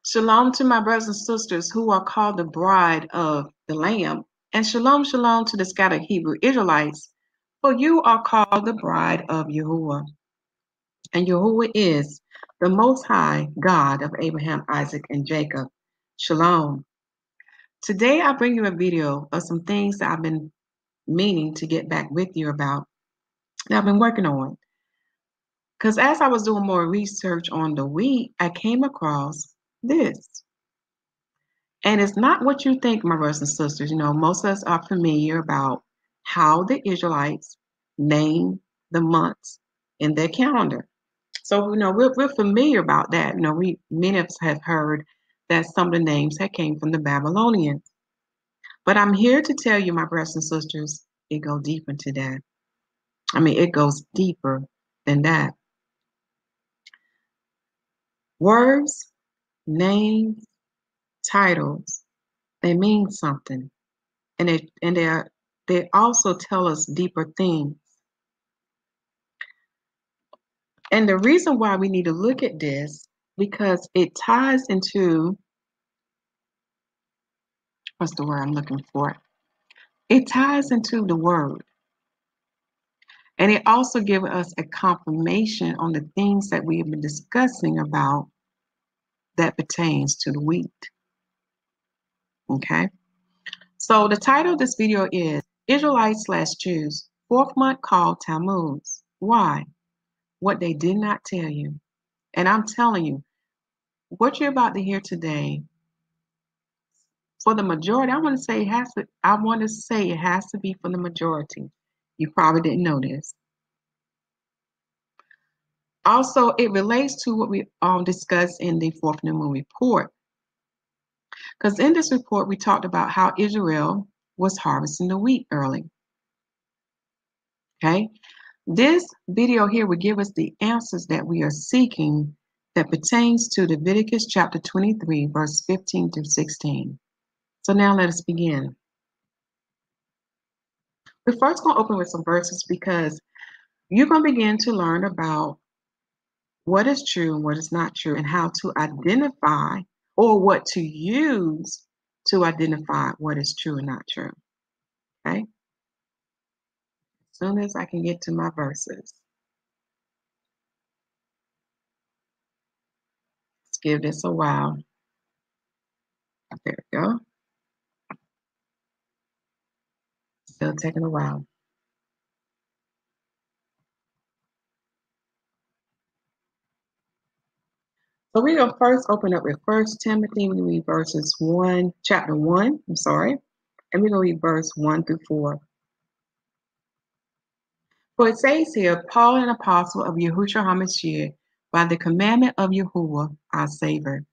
Shalom to my brothers and sisters who are called the bride of the Lamb, and shalom, shalom to the scattered Hebrew Israelites, for you are called the bride of Yahuwah. And Yahuwah is the Most High God of Abraham, Isaac, and Jacob. Shalom. Today I bring you a video of some things that I've been meaning to get back with you about that I've been working on. Because as I was doing more research on the wheat, I came across this. And it's not what you think, my brothers and sisters. You know, most of us are familiar about how the Israelites name the months in their calendar. So, you know, we're familiar about that. You know, many of us have heard that some of the names had came from the Babylonians. But I'm here to tell you, my brothers and sisters, it goes deeper into that. I mean, it goes deeper than that. Words, names, titles, they mean something. And they also tell us deeper things. And the reason why we need to look at this, because it ties into, what's the word I'm looking for? It ties into the word. And it also gives us a confirmation on the things that we have been discussing about that pertains to the wheat. Okay? So the title of this video is Israelites/Jews, 4th month called Tammuz. Why? What they did not tell you. And I'm telling you, what you're about to hear today, for the majority, I want to say it has to be for the majority. You probably didn't know this. Also, it relates to what we discussed in the 4th New Moon report. Because in this report, we talked about how Israel was harvesting the wheat early. Okay? This video here will give us the answers that we are seeking that pertains to Leviticus chapter 23, verse 15 through 16. So now let us begin. We're first going to open with some verses because you're going to begin to learn about what is true and what is not true and how to identify or what to use to identify what is true and not true. Okay? As soon as I can get to my verses. Let's give this a while. There we go. Still taking a while. So we're going to first open up with 1 Timothy. We're going to read chapter 1, and we're going to read verse 1 through 4. For it says here, Paul, an apostle of Yahushua HaMashiach, by the commandment of Yahuwah, our Savior,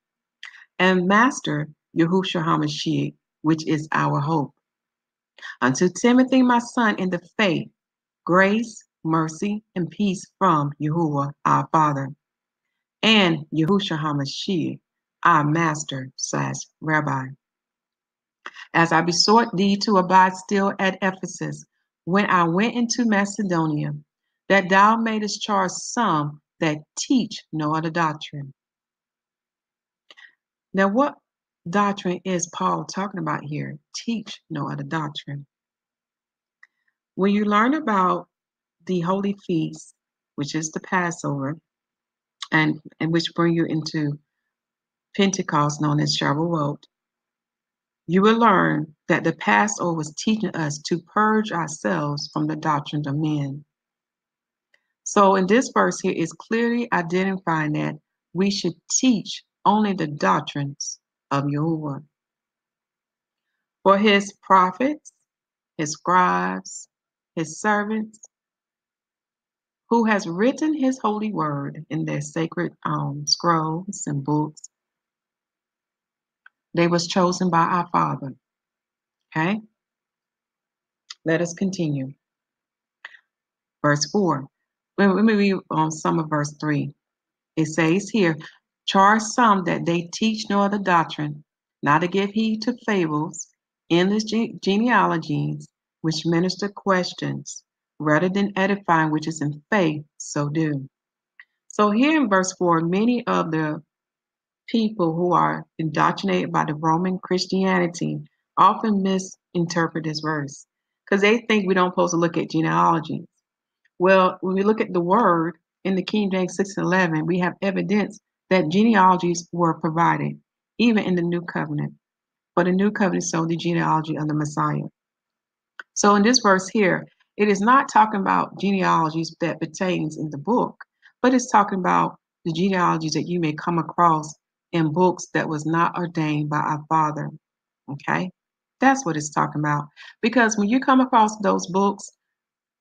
and Master Yahushua HaMashiach, which is our hope. Unto Timothy, my son, in the faith, grace, mercy, and peace from Yahuwah, our Father, and Yahushua HaMashiach, our Master/Rabbi. As I besought thee to abide still at Ephesus, when I went into Macedonia, that thou mayest charge some that teach no other doctrine. Now, what doctrine is Paul talking about here? Teach no other doctrine. When you learn about the holy feast, which is the Passover, and which bring you into Pentecost, known as Shavuot, you will learn that the Passover was teaching us to purge ourselves from the doctrines of men. So in this verse here is clearly identifying that we should teach only the doctrines of Yahuwah. For his prophets, his scribes, his servants, who has written his holy word in their sacred scrolls and books, they was chosen by our Father. Okay? Let us continue. Verse 4. Let me read on some of verse 3. It says here, charge some that they teach no other doctrine, not to give heed to fables, endless genealogies, which minister questions, rather than edifying which is in faith, so do. So here in verse 4, many of the people who are indoctrinated by the Roman Christianity often misinterpret this verse because they think we don't supposed to look at genealogies. Well, when we look at the word in the King James 6:11, we have evidence that genealogies were provided, even in the New Covenant. For the New Covenant showed the genealogy of the Messiah. So in this verse here, it is not talking about genealogies that pertains in the book, but it's talking about the genealogies that you may come across in books that was not ordained by our Father. Okay? That's what it's talking about. Because when you come across those books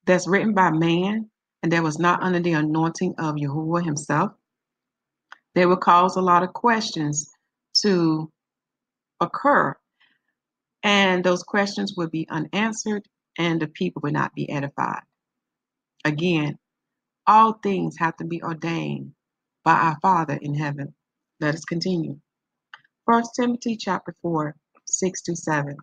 that's written by man and that was not under the anointing of Yahuwah himself, they will cause a lot of questions to occur. And those questions will be unanswered and the people will not be edified. Again, all things have to be ordained by our Father in heaven. Let us continue. 1 Timothy chapter 4, 6-7.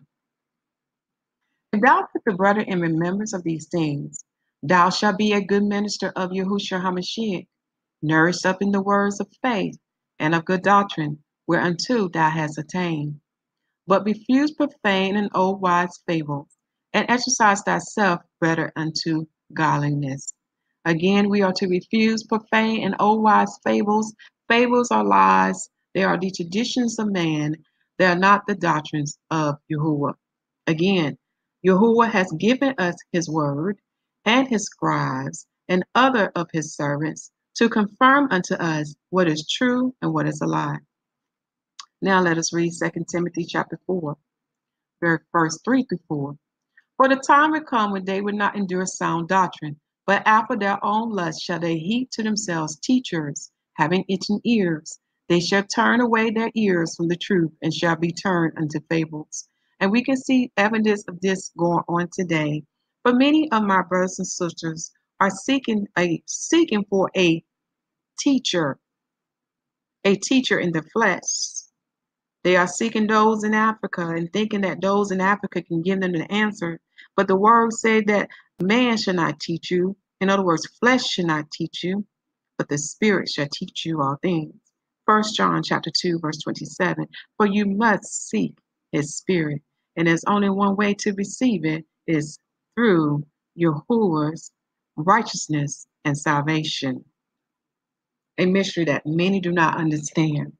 If thou put the brother in remembrance of these things, thou shalt be a good minister of Yahushua HaMashiach, nourished up in the words of faith and of good doctrine, whereunto thou hast attained. But refuse profane and old wise fables, and exercise thyself better unto godliness. Again, we are to refuse profane and old wise fables. Fables are lies. They are the traditions of man. They are not the doctrines of Yahuwah. Again, Yahuwah has given us his word and his scribes and other of his servants to confirm unto us what is true and what is a lie. Now let us read 2 Timothy chapter 4, verse 3-4. For the time will come when they will not endure sound doctrine, but after their own lust shall they heap to themselves teachers, having itching ears. They shall turn away their ears from the truth and shall be turned unto fables. And we can see evidence of this going on today. But many of my brothers and sisters are seeking for a teacher in the flesh. They are seeking those in Africa and thinking that those in Africa can give them the answer. But the word said that man shall not teach you. In other words, flesh shall not teach you, but the Spirit shall teach you all things. 1 John chapter 2, verse 27. For you must seek his Spirit. And there's only one way to receive it is through Yahuwah's righteousness and salvation. A mystery that many do not understand.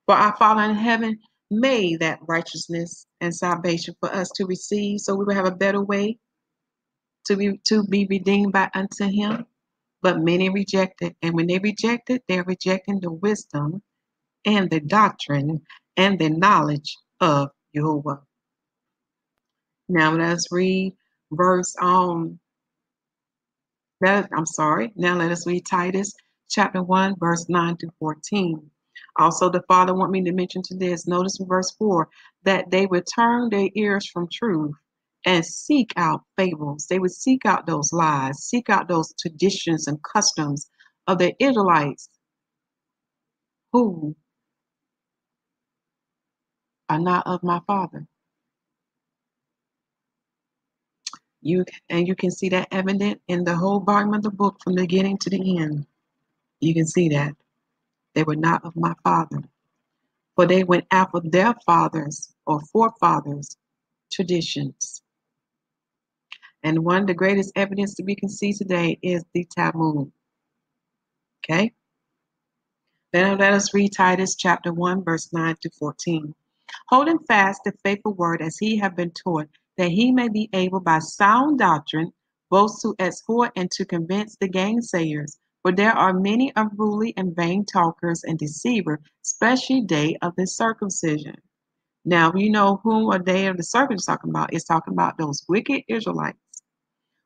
For our Father in heaven made that righteousness and salvation for us to receive, so we will have a better way to be redeemed by unto him. But many reject it. And when they reject it, they're rejecting the wisdom and the doctrine and the knowledge of Yahuwah. Now let's read Now let us read Titus chapter 1, verse 9-14. Also, the Father want me to mention to this. Notice in verse 4 that they would turn their ears from truth and seek out fables. They would seek out those lies, seek out those traditions and customs of the Israelites who are not of my Father. You can see that evident in the whole volume of the book from the beginning to the end. You can see that they were not of my Father. For they went after their fathers or forefathers' traditions. And one of the greatest evidence that we can see today is the Tammuz. Okay? Then let us read Titus chapter 1, verse 9-14. Holding fast the faithful word as he have been taught, that he may be able by sound doctrine both to exhort and to convince the gainsayers. For there are many unruly and vain talkers and deceivers, especially day of the circumcision. Now, you know whom a day of the circumcision is talking about. It's talking about those wicked Israelites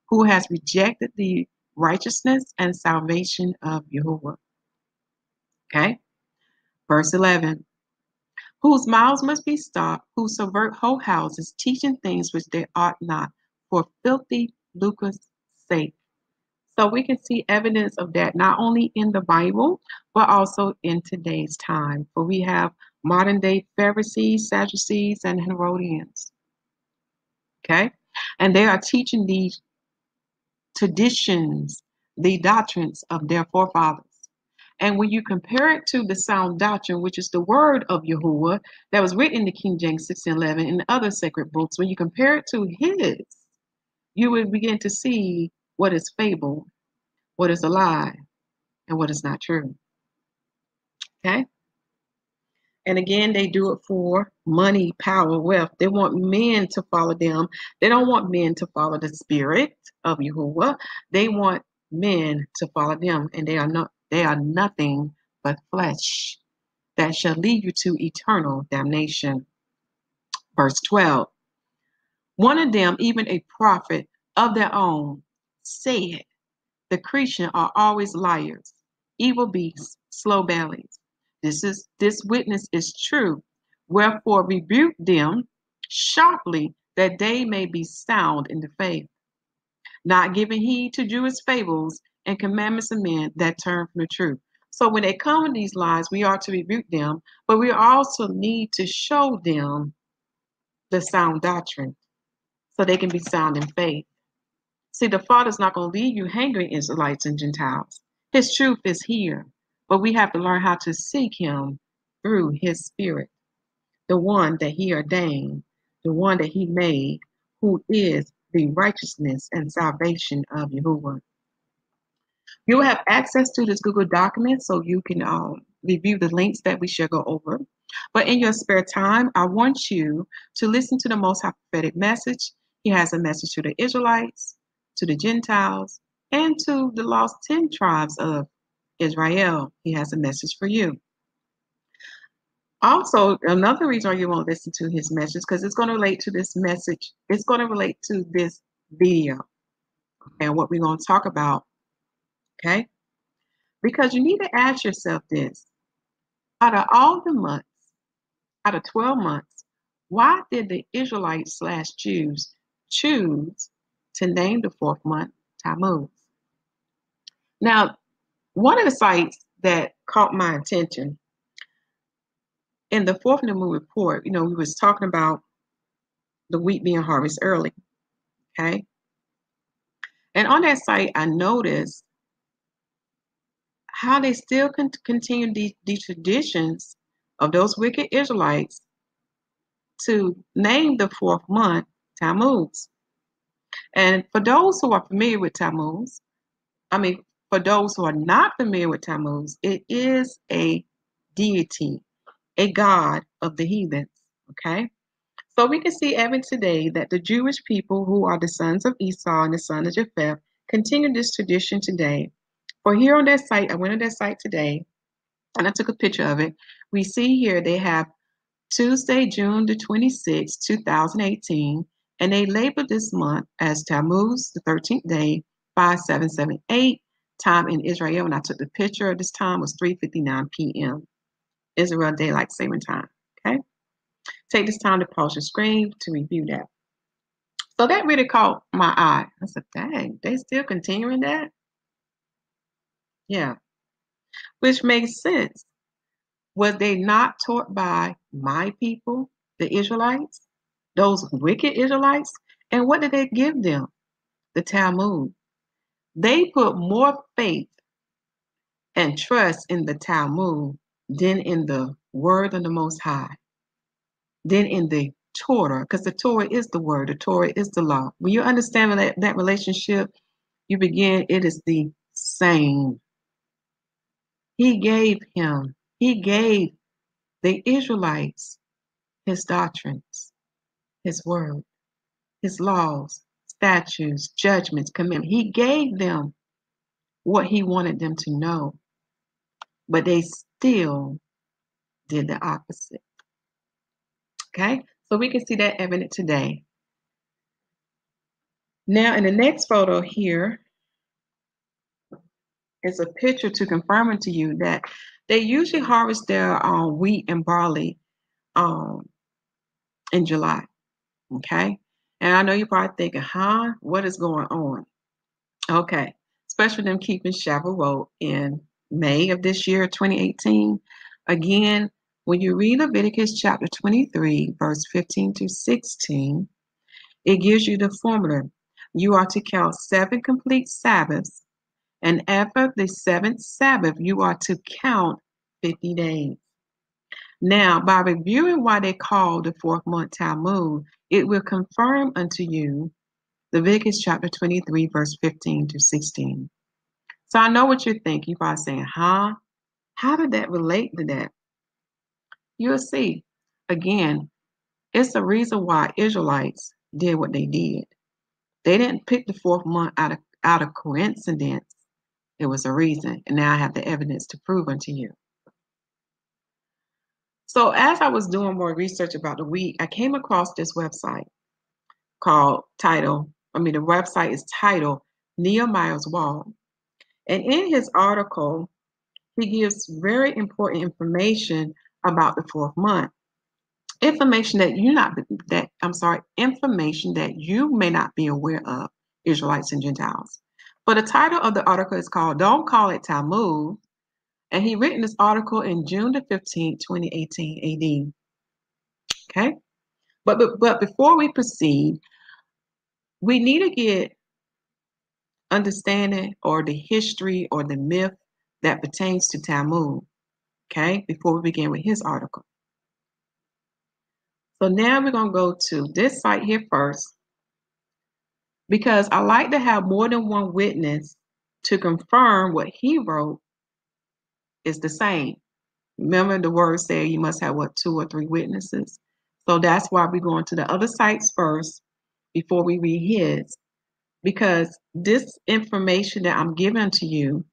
who has rejected the righteousness and salvation of Yahuwah. Okay? Verse 11. Whose mouths must be stopped, who subvert whole houses, teaching things which they ought not, for filthy lucre's sake. So we can see evidence of that not only in the Bible, but also in today's time. For we have modern day Pharisees, Sadducees, and Herodians. Okay? And they are teaching these traditions, the doctrines of their forefathers. And when you compare it to the sound doctrine, which is the word of Yahuwah that was written in the King James 1611 and other sacred books, when you compare it to his, you would begin to see what is fable, what is a lie, and what is not true. Okay? And again, they do it for money, power, wealth. They want men to follow them. They don't want men to follow the spirit of Yahuwah. They want men to follow them, and they are nothing but flesh that shall lead you to eternal damnation. Verse 12. One of them, even a prophet of their own, said, the creation are always liars, evil beasts, slow bellies. This witness is true. Wherefore rebuke them sharply, that they may be sound in the faith, not giving heed to Jewish fables and commandments of men that turn from the truth. So when they come with these lies, we are to rebuke them, but we also need to show them the sound doctrine so they can be sound in faith. See, the Father's not going to leave you hanging, Israelites and Gentiles. His truth is here, but we have to learn how to seek him through his spirit, the one that he ordained, the one that he made, who is the righteousness and salvation of Yahuwah. You'll have access to this Google document so you can review the links that we shall go over. But in your spare time, I want you to listen to the Most High prophetic message. He has a message to the Israelites, to the Gentiles, and to the lost 10 tribes of Israel. He has a message for you. Also, another reason why you won't listen to his message, because it's going to relate to this message. It's going to relate to this video and what we're going to talk about. Okay? Because you need to ask yourself this. Out of all the months, out of 12 months, why did the Israelites / Jews choose to name the fourth month Tammuz? Now, one of the sites that caught my attention in the fourth new moon report, we was talking about the wheat being harvested early, okay? And on that site, I noticed how they still continue these traditions of those wicked Israelites to name the fourth month Tammuz. And for those who are familiar with Tammuz, for those who are not familiar with Tammuz, it is a deity, a god of the heathens, okay? So we can see even today that the Jewish people who are the sons of Esau and the son of Japheth continue this tradition today. For here on that site, I went on that site today, and I took a picture of it. We see here they have Tuesday, June the 26th, 2018, and they labeled this month as Tammuz, the 13th day, 5778. Time in Israel, when I took the picture of this time, was 3:59 p.m. Israel Daylight Saving Time, okay? Take this time to pause your screen to review that. So that really caught my eye. I said, dang, they still continuing that? Yeah, which makes sense. Was they not taught by my people, the Israelites, those wicked Israelites? And what did they give them? The Talmud. They put more faith and trust in the Talmud than in the word of the Most High, than in the Torah, because the Torah is the word, the Torah is the law. When you understand that relationship, it is the same. He gave the Israelites his doctrines, his word, his laws, statutes, judgments, commandments. He gave them what he wanted them to know, but they still did the opposite. Okay, so we can see that evident today. Now, in the next photo here is a picture to confirm it to you that they usually harvest their wheat and barley in July. Okay, and I know you're probably thinking, what is going on? Okay, especially them keeping Shavuot in May of this year, 2018. Again, when you read Leviticus chapter 23, verse 15 to 16, it gives you the formula. You are to count 7 complete Sabbaths And after the seventh Sabbath, you are to count 50 days. Now, by reviewing why they call the fourth month Tammuz, it will confirm unto you Leviticus chapter 23, verse 15 to 16. So I know what you're thinking. You're probably saying, huh? How did that relate to that? You'll see. Again, it's the reason why Israelites did what they did. They didn't pick the fourth month out of coincidence. It was a reason. And now I have the evidence to prove unto you. So as I was doing more research about the week, I came across this website the website is titled Nehemiah's Wall. And in his article, he gives very important information about the fourth month. Information that you may not be aware of, Israelites and Gentiles. But the title of the article is called Don't Call It Tammuz. And he written this article in June the 15th, 2018 AD. Okay? But before we proceed, we need to get understanding or the history or the myth that pertains to Tammuz. Okay? Before we begin with his article. So now we're going to go to this site here first, because I like to have more than one witness to confirm what he wrote is the same. Remember the word said you must have 2 or 3 witnesses. So that's why we're going to the other sites first before we read his, because this information that I'm giving to you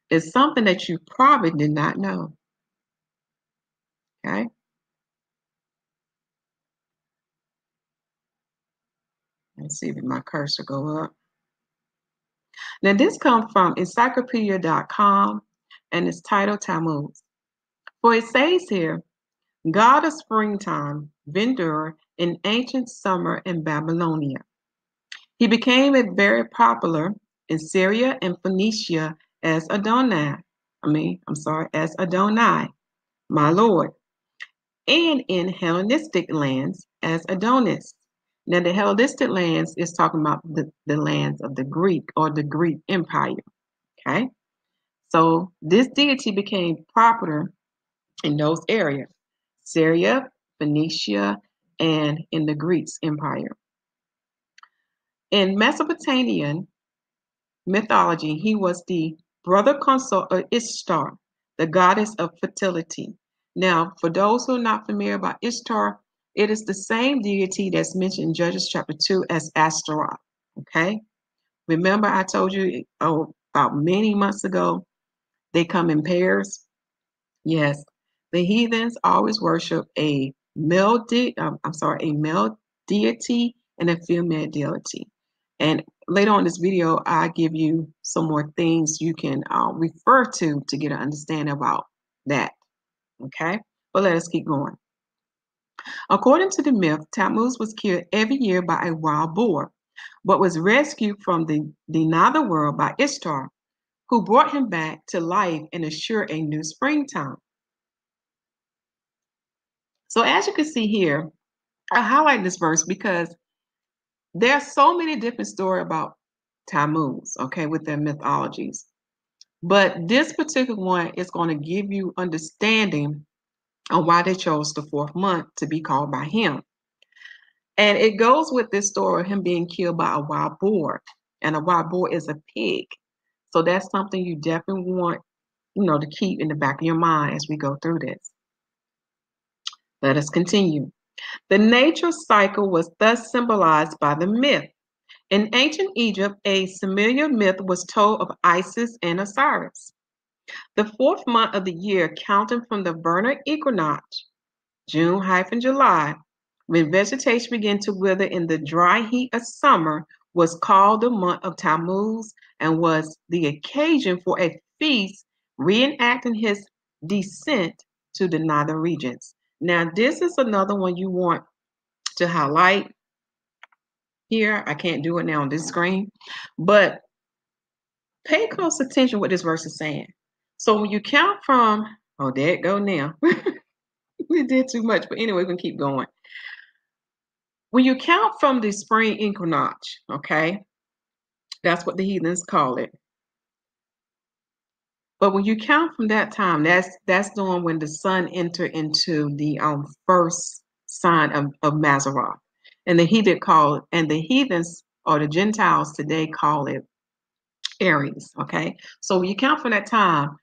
is something that you probably did not know. Okay? Let's see if my cursor go up. Now this comes from encyclopedia.com and it's titled Tammuz. For it says here, God of springtime, vendor in ancient summer in Babylonia. He became very popular in Syria and Phoenicia as Adonai, my Lord, and in Hellenistic lands as Adonis. Now, the Hellenistic lands is talking about the lands of the Greek or the Greek Empire. Okay, so this deity became popular in those areas, Syria, Phoenicia, and in the Greeks Empire. In Mesopotamian mythology, he was the brother consort of Ishtar, the goddess of fertility. Now, for those who are not familiar about Ishtar, it is the same deity that's mentioned in Judges chapter 2 as Ashtaroth. Okay? Remember I told you about many months ago, they come in pairs? Yes. The heathens always worship a male deity and a female deity. And later on in this video, I give you some more things you can refer to get an understanding about that. Okay? But let us keep going. According to the myth, Tammuz was killed every year by a wild boar, but was rescued from the netherworld by Ishtar, who brought him back to life and assured a new springtime. So as you can see here, I highlight this verse because there are so many different stories about Tammuz, okay, with their mythologies. But this particular one is going to give you understanding on why they chose the fourth month to be called by him. And it goes with this story of him being killed by a wild boar. And a wild boar is a pig. So that's something you definitely want, to keep in the back of your mind as we go through this. Let us continue. The nature cycle was thus symbolized by the myth. In ancient Egypt, a similar myth was told of Isis and Osiris. The fourth month of the year, counting from the vernal equinox, June-July, when vegetation began to wither in the dry heat of summer, was called the month of Tammuz and was the occasion for a feast reenacting his descent to the nether regions. Now, this is another one you want to highlight here. I can't do it now on this screen, but pay close attention what this verse is saying. So when you count from, there it go now. We did too much, but anyway, we can keep going. When you count from the spring equinox, okay, that's what the heathens call it. But when you count from that time, that's doing when the sun entered into the first sign of Mazzaroth. And the heathens or the Gentiles today call it Aries. Okay. So when you count from that time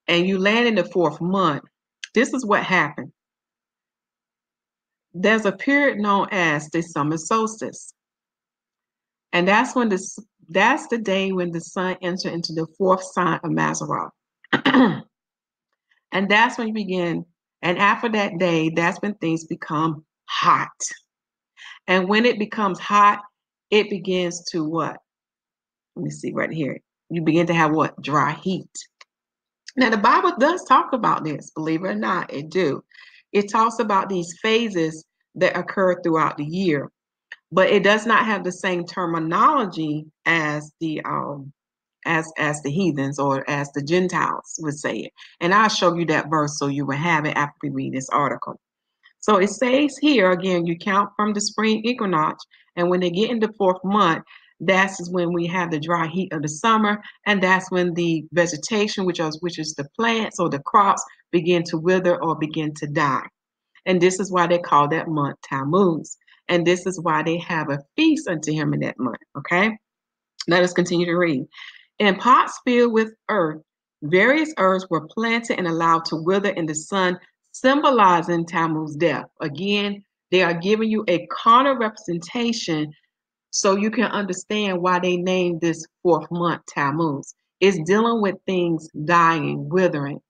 and you land in the 4th month, this is what happened. There's a period known as the summer solstice. And that's the day when the sun entered into the 4th sign of Mazzaroth. And that's when you begin. And after that day, that's when things become hot. And when it becomes hot, it begins to what? Let me see right here. You begin to have what? Dry heat. Now, the Bible does talk about this, believe it or not, it do. It talks about these phases that occur throughout the year, but it does not have the same terminology as the heathens or as the Gentiles would say it. And I'll show you that verse so you will have it after we read this article. So it says here, again, you count from the spring equinox, and when they get in the 4th month, that's when we have the dry heat of the summer, and that's when the vegetation, which is the plants or the crops, begin to wither or begin to die. And this is why they call that month Tammuz. And this is why they have a feast unto him in that month. Okay? Let us continue to read. In pots filled with earth, various herbs were planted and allowed to wither in the sun, symbolizing Tammuz's death. Again, they are giving you a carnal representation so you can understand why they named this 4th month Tammuz. It's dealing with things dying, withering.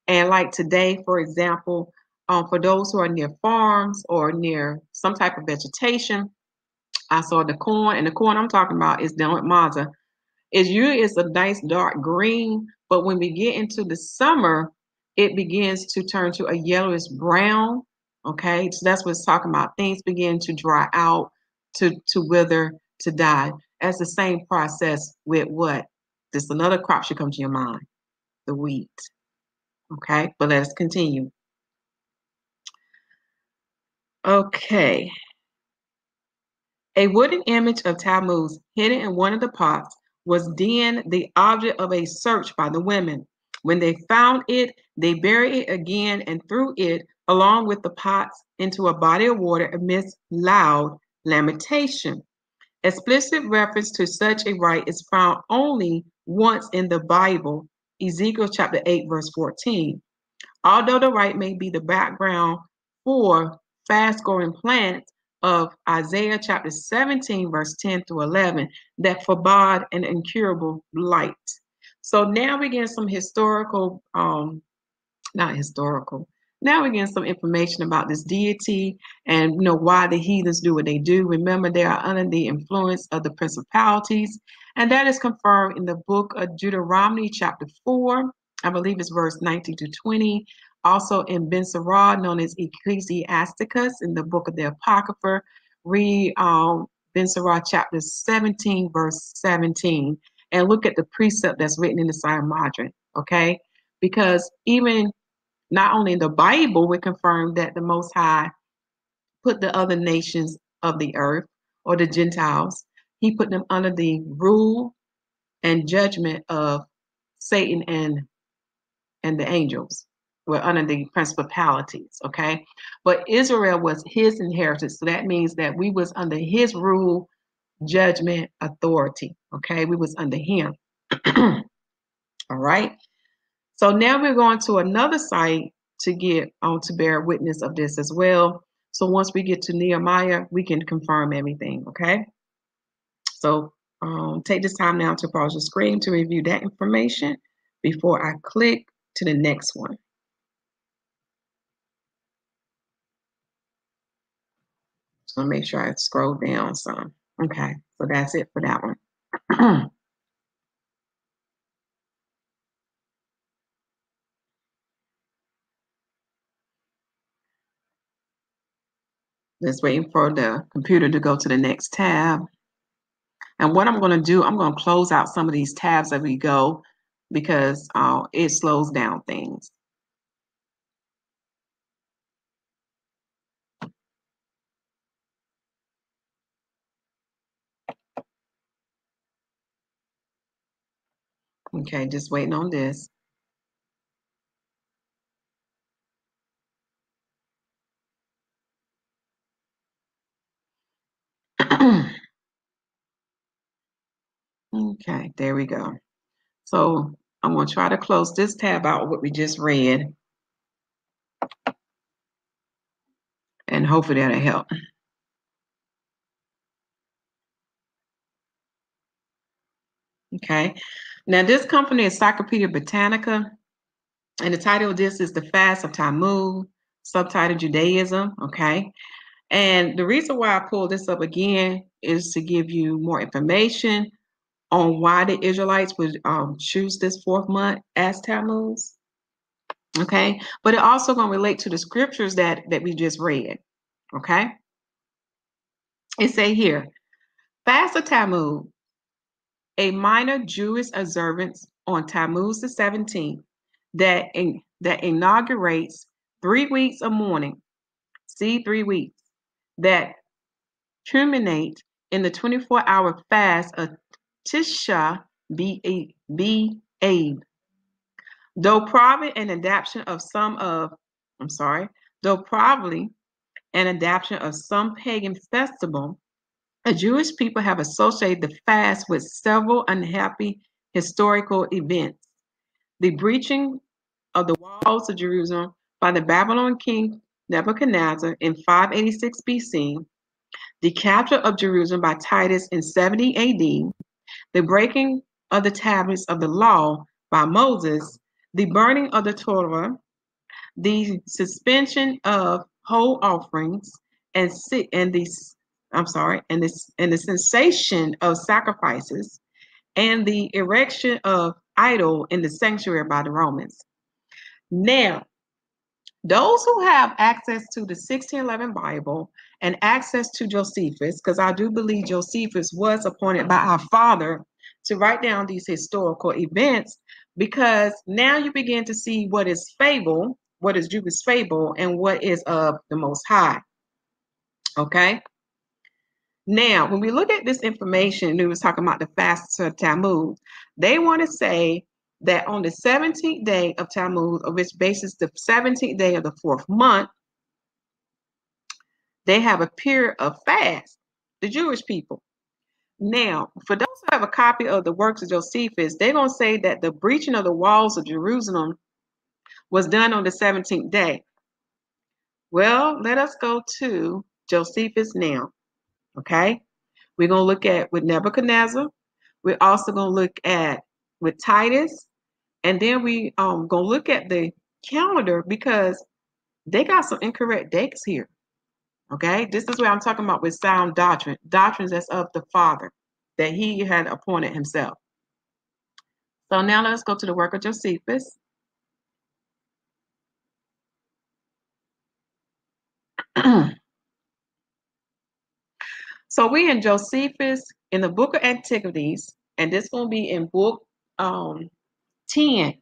And like today, for example, for those who are near farms or near some type of vegetation, I saw the corn, and the corn I'm talking about is done with maza. It's a nice dark green, but when we get into the summer, it begins to turn to a yellowish brown. Okay, so that's what it's talking about. Things begin to dry out, to wither, to die. That's the same process with what? This another crop should come to your mind, the wheat. Okay, but let's continue. Okay. A wooden image of Tammuz hidden in one of the pots was then the object of a search by the women. When they found it, they buried it again and threw it, along with the pots, into a body of water amidst loud lamentation. Explicit reference to such a rite is found only once in the Bible, Ezekiel chapter 8, verse 14. Although the rite may be the background for fast-growing plants of Isaiah chapter 17, verse 10 through 11, that forbade an incurable blight. So now we get some not historical. Now we get some information about this deity and why the heathens do what they do. Remember, they are under the influence of the principalities, and that is confirmed in the book of Deuteronomy, chapter 4. I believe it's verse 19 to 20. Also in Ben Sirah, known as Ecclesiasticus, in the book of the Apocrypha. Read Ben Sirah, chapter 17, verse 17, and look at the precept that's written in the Sirah, okay? Because even not only in the Bible, we confirm that the Most High put the other nations of the earth, or the Gentiles, he put them under the rule and judgment of Satan and the angels. Were under the principalities, okay? But Israel was his inheritance, so that means that we was under his rule, judgment, authority, okay? We was under him. All right? So now we're going to another site to get on to bear witness of this as well. So once we get to Nehemiah, we can confirm everything, okay? So take this time now to pause your screen to review that information before I click to the next one. So make sure I scroll down some. Okay, so that's it for that one. Just waiting for the computer to go to the next tab. And what I'm going to do, I'm going to close out some of these tabs as we go because it slows down things. Okay, just waiting on this. Okay, there we go. So I'm going to try to close this tab out, what we just read, and hopefully that'll help. Okay, now this comes from the Encyclopedia Britannica, and the title of this is The Fast of Tammuz, subtitle Judaism. Okay, and the reason why I pulled this up again is to give you more information on why the Israelites would choose this fourth month as Tammuz. Okay, but it also going to relate to the scriptures that we just read. Okay, it say here, Fast of Tammuz, a minor Jewish observance on Tammuz the 17th that inaugurates 3 weeks of mourning. See, 3 weeks that culminate in the 24-hour fast of Tisha B'Av. Though probably an adaptation of some pagan festival, the Jewish people have associated the fast with several unhappy historical events. The breaching of the walls of Jerusalem by the Babylonian king Nebuchadnezzar in 586 BC, the capture of Jerusalem by Titus in 70 AD, the breaking of the tablets of the law by Moses, the burning of the Torah, the suspension of whole offerings, and the cessation of sacrifices, and the erection of idol in the sanctuary by the Romans. Now, those who have access to the 1611 Bible and access to Josephus, because I do believe Josephus was appointed by our Father to write down these historical events, because now you begin to see what is fable, what is Jewish fable, and what is of the Most High. Okay? Now, when we look at this information, we was talking about the fast of Tammuz, they want to say that on the 17th day of Tammuz, of which basis the 17th day of the fourth month, they have a period of fast, the Jewish people. Now, for those who have a copy of the works of Josephus, they're going to say that the breaching of the walls of Jerusalem was done on the 17th day. Well, let us go to Josephus now, okay? We're going to look at with Nebuchadnezzar. We're also going to look at with Titus, and then we going to look at the calendar because they got some incorrect dates here. Okay, this is what I'm talking about with sound doctrines that's of the Father that he had appointed himself. So now let's go to the work of Josephus. So we in Josephus in the book of Antiquities, and this going to be in book 10. And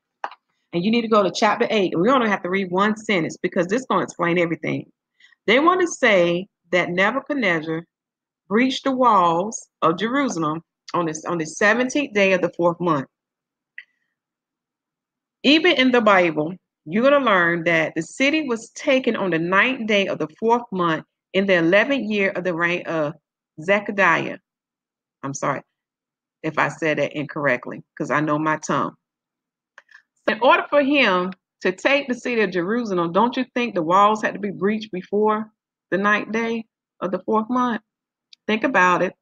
you need to go to chapter 8. We only have to read one sentence because this is going to explain everything. They want to say that Nebuchadnezzar breached the walls of Jerusalem on the 17th day of the fourth month. Even in the Bible, you're going to learn that the city was taken on the 9th day of the fourth month in the 11th year of the reign of Zechariah. I'm sorry if I said that incorrectly because I know my tongue. So in order for him to take the city of Jerusalem, don't you think the walls had to be breached before the 9th day of the fourth month? Think about it.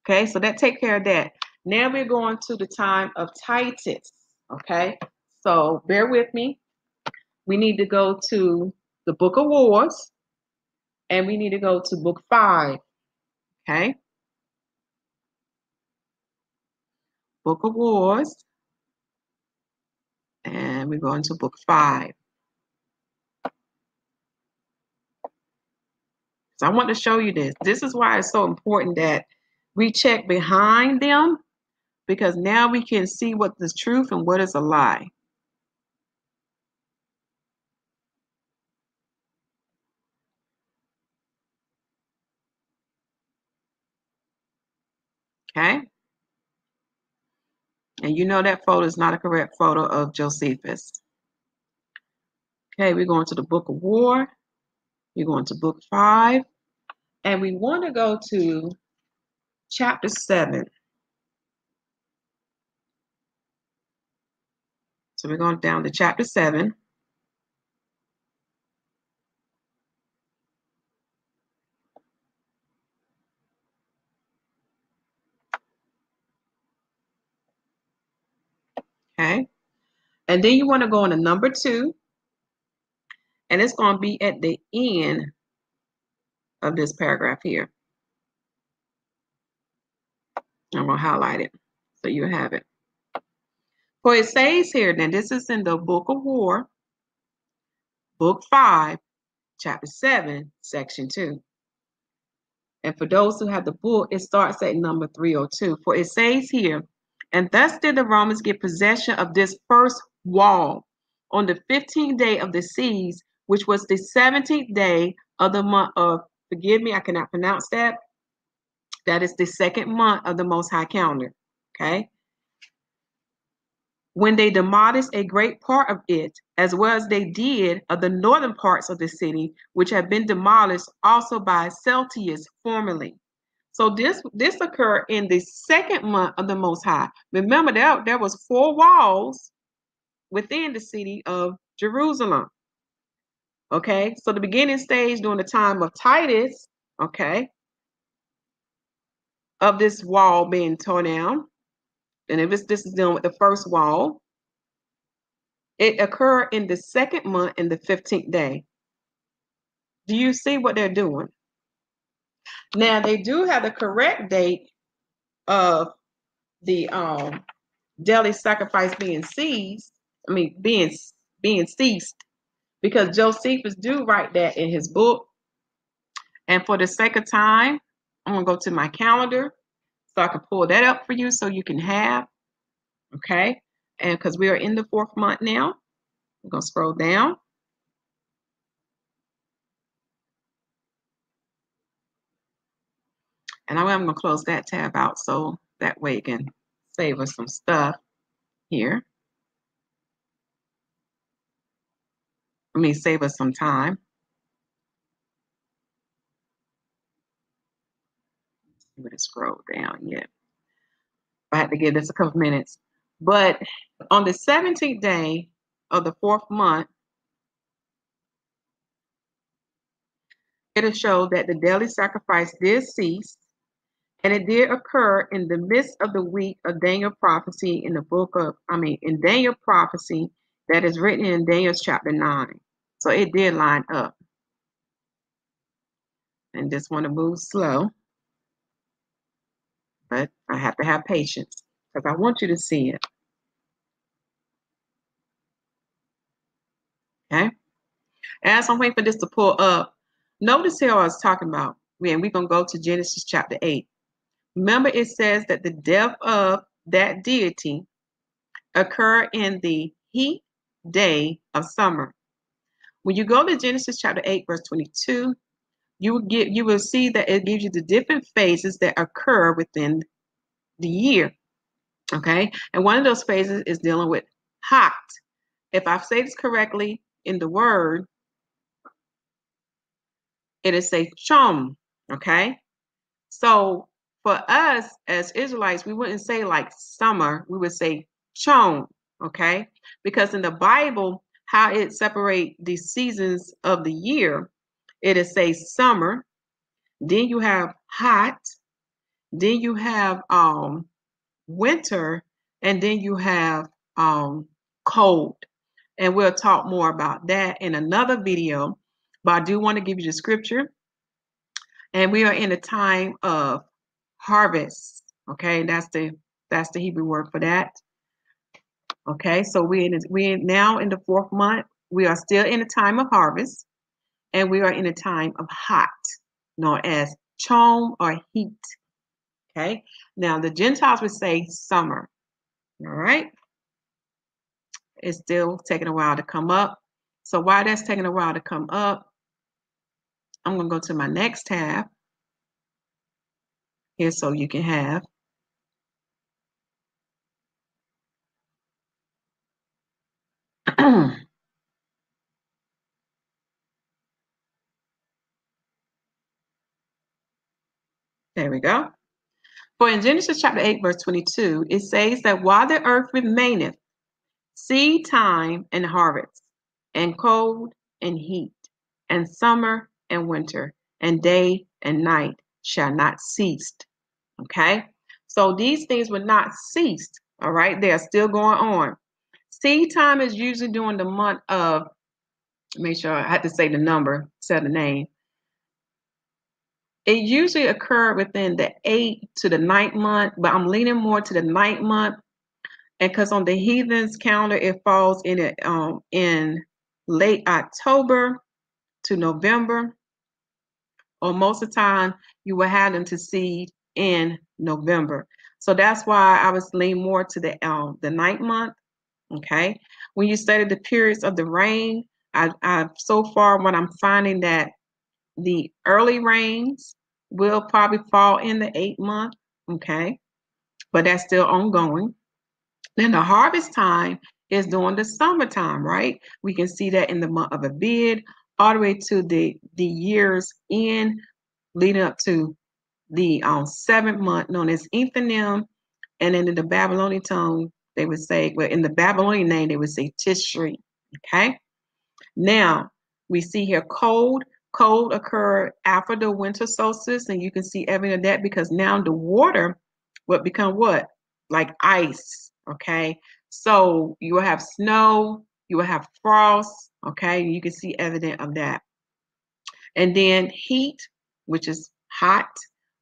Okay, so that take care of that. Now we're going to the time of Titus. Okay, so bear with me. We need to go to the Book of Wars, and we need to go to Book 5. Okay, Book of Wars, and we're going to Book 5. So I want to show you this. This is why it's so important that we check behind them, because now we can see what is truth and what is a lie. Okay. And you know that photo is not a correct photo of Josephus. Okay, we're going to the Book of War. You're going to Book 5. And we want to go to chapter 7. So we're going down to chapter 7. Okay. And then you want to go into number 2. And it's going to be at the end of this paragraph here. I'm going to highlight it so you have it. For it says here, now this is in the Book of War, Book 5, chapter 7, section 2. And for those who have the book, it starts at number 302. For it says here, and thus did the Romans get possession of this first wall on the 15th day of the siege, which was the 17th day of the month of, forgive me, I cannot pronounce that. That is the second month of the Most High calendar. Okay. When they demolished a great part of it, as well as they did of the northern parts of the city, which had been demolished also by Celtius formerly. So this occurred in the second month of the Most High. Remember, there was 4 walls within the city of Jerusalem. Okay, so the beginning stage during the time of Titus, okay, of this wall being torn down, and if this is dealing with the first wall, it occurred in the second month in the 15th day. Do you see what they're doing? Now they do have the correct date of the daily sacrifice being ceased. I mean being ceased, because Josephus do write that in his book. And for the sake of time, I'm gonna go to my calendar so I can pull that up for you so you can have. Okay, and because we are in the 4th month now, I'm gonna scroll down. And I'm going to close that tab out so that way it can save us some stuff here. Save us some time. I'm going to scroll down yet. I have to give this a couple minutes. But on the 17th day of the 4th month, it'll show that the daily sacrifice did cease, and it did occur in the midst of the week of Daniel prophecy in the book of, in Daniel prophecy that is written in Daniel chapter 9. So it did line up. And just want to move slow. But I have to have patience because I want you to see it. Okay. As I'm waiting for this to pull up, notice here I was talking about. We're going to go to Genesis chapter 8. Remember, it says that the death of that deity occurred in the heat day of summer. When you go to Genesis chapter 8, verse 22, you will see that it gives you the different phases that occur within the year. Okay. And one of those phases is dealing with hot. If I say this correctly in the word, it is a chom, okay? So for us as Israelites, we wouldn't say like summer, we would say chom, okay? Because in the Bible, how it separates the seasons of the year, it is say summer, then you have hot, then you have winter, and then you have cold. And we'll talk more about that in another video. But I do want to give you the scripture. And we are in a time of harvest. Okay, that's the Hebrew word for that. Okay, so we're now in the 4th month. We are still in a time of harvest, and we are in a time of hot, known as chom or heat. Okay, now the Gentiles would say summer. All right, it's still taking a while to come up. So while that's taking a while to come up, I'm going to go to my next tab here so you can have. There we go. For in Genesis chapter 8, verse 22, it says that while the earth remaineth, seed time and harvest, and cold and heat, and summer and winter, and day and night shall not cease. Okay? So these things will not cease. All right? They are still going on. Seed time is usually during the month of, make sure I had to say the number, say the name. It usually occurred within the 8th to the 9th month, but I'm leaning more to the 9th month. And because on the heathen's calendar, it falls in late October to November, or most of the time you will have them to seed in November. So that's why I was leaning more to the 9th month. Okay. When you study the periods of the rain, I so far what I'm finding that the early rains will probably fall in the 8th month. Okay. But that's still ongoing. Then the harvest time is during the summertime, right? We can see that in the month of Abib, all the way to the year's end, leading up to the 7th month, known as Ephraim, and then in the Babylonian tongue, they would say, well, in the Babylonian name, they would say Tishri. Okay. Now we see here cold. Cold occur after the winter solstice, and you can see evidence of that because now the water would become what? Like ice. Okay. So you will have snow, you will have frost. Okay. You can see evidence of that. And then heat, which is hot,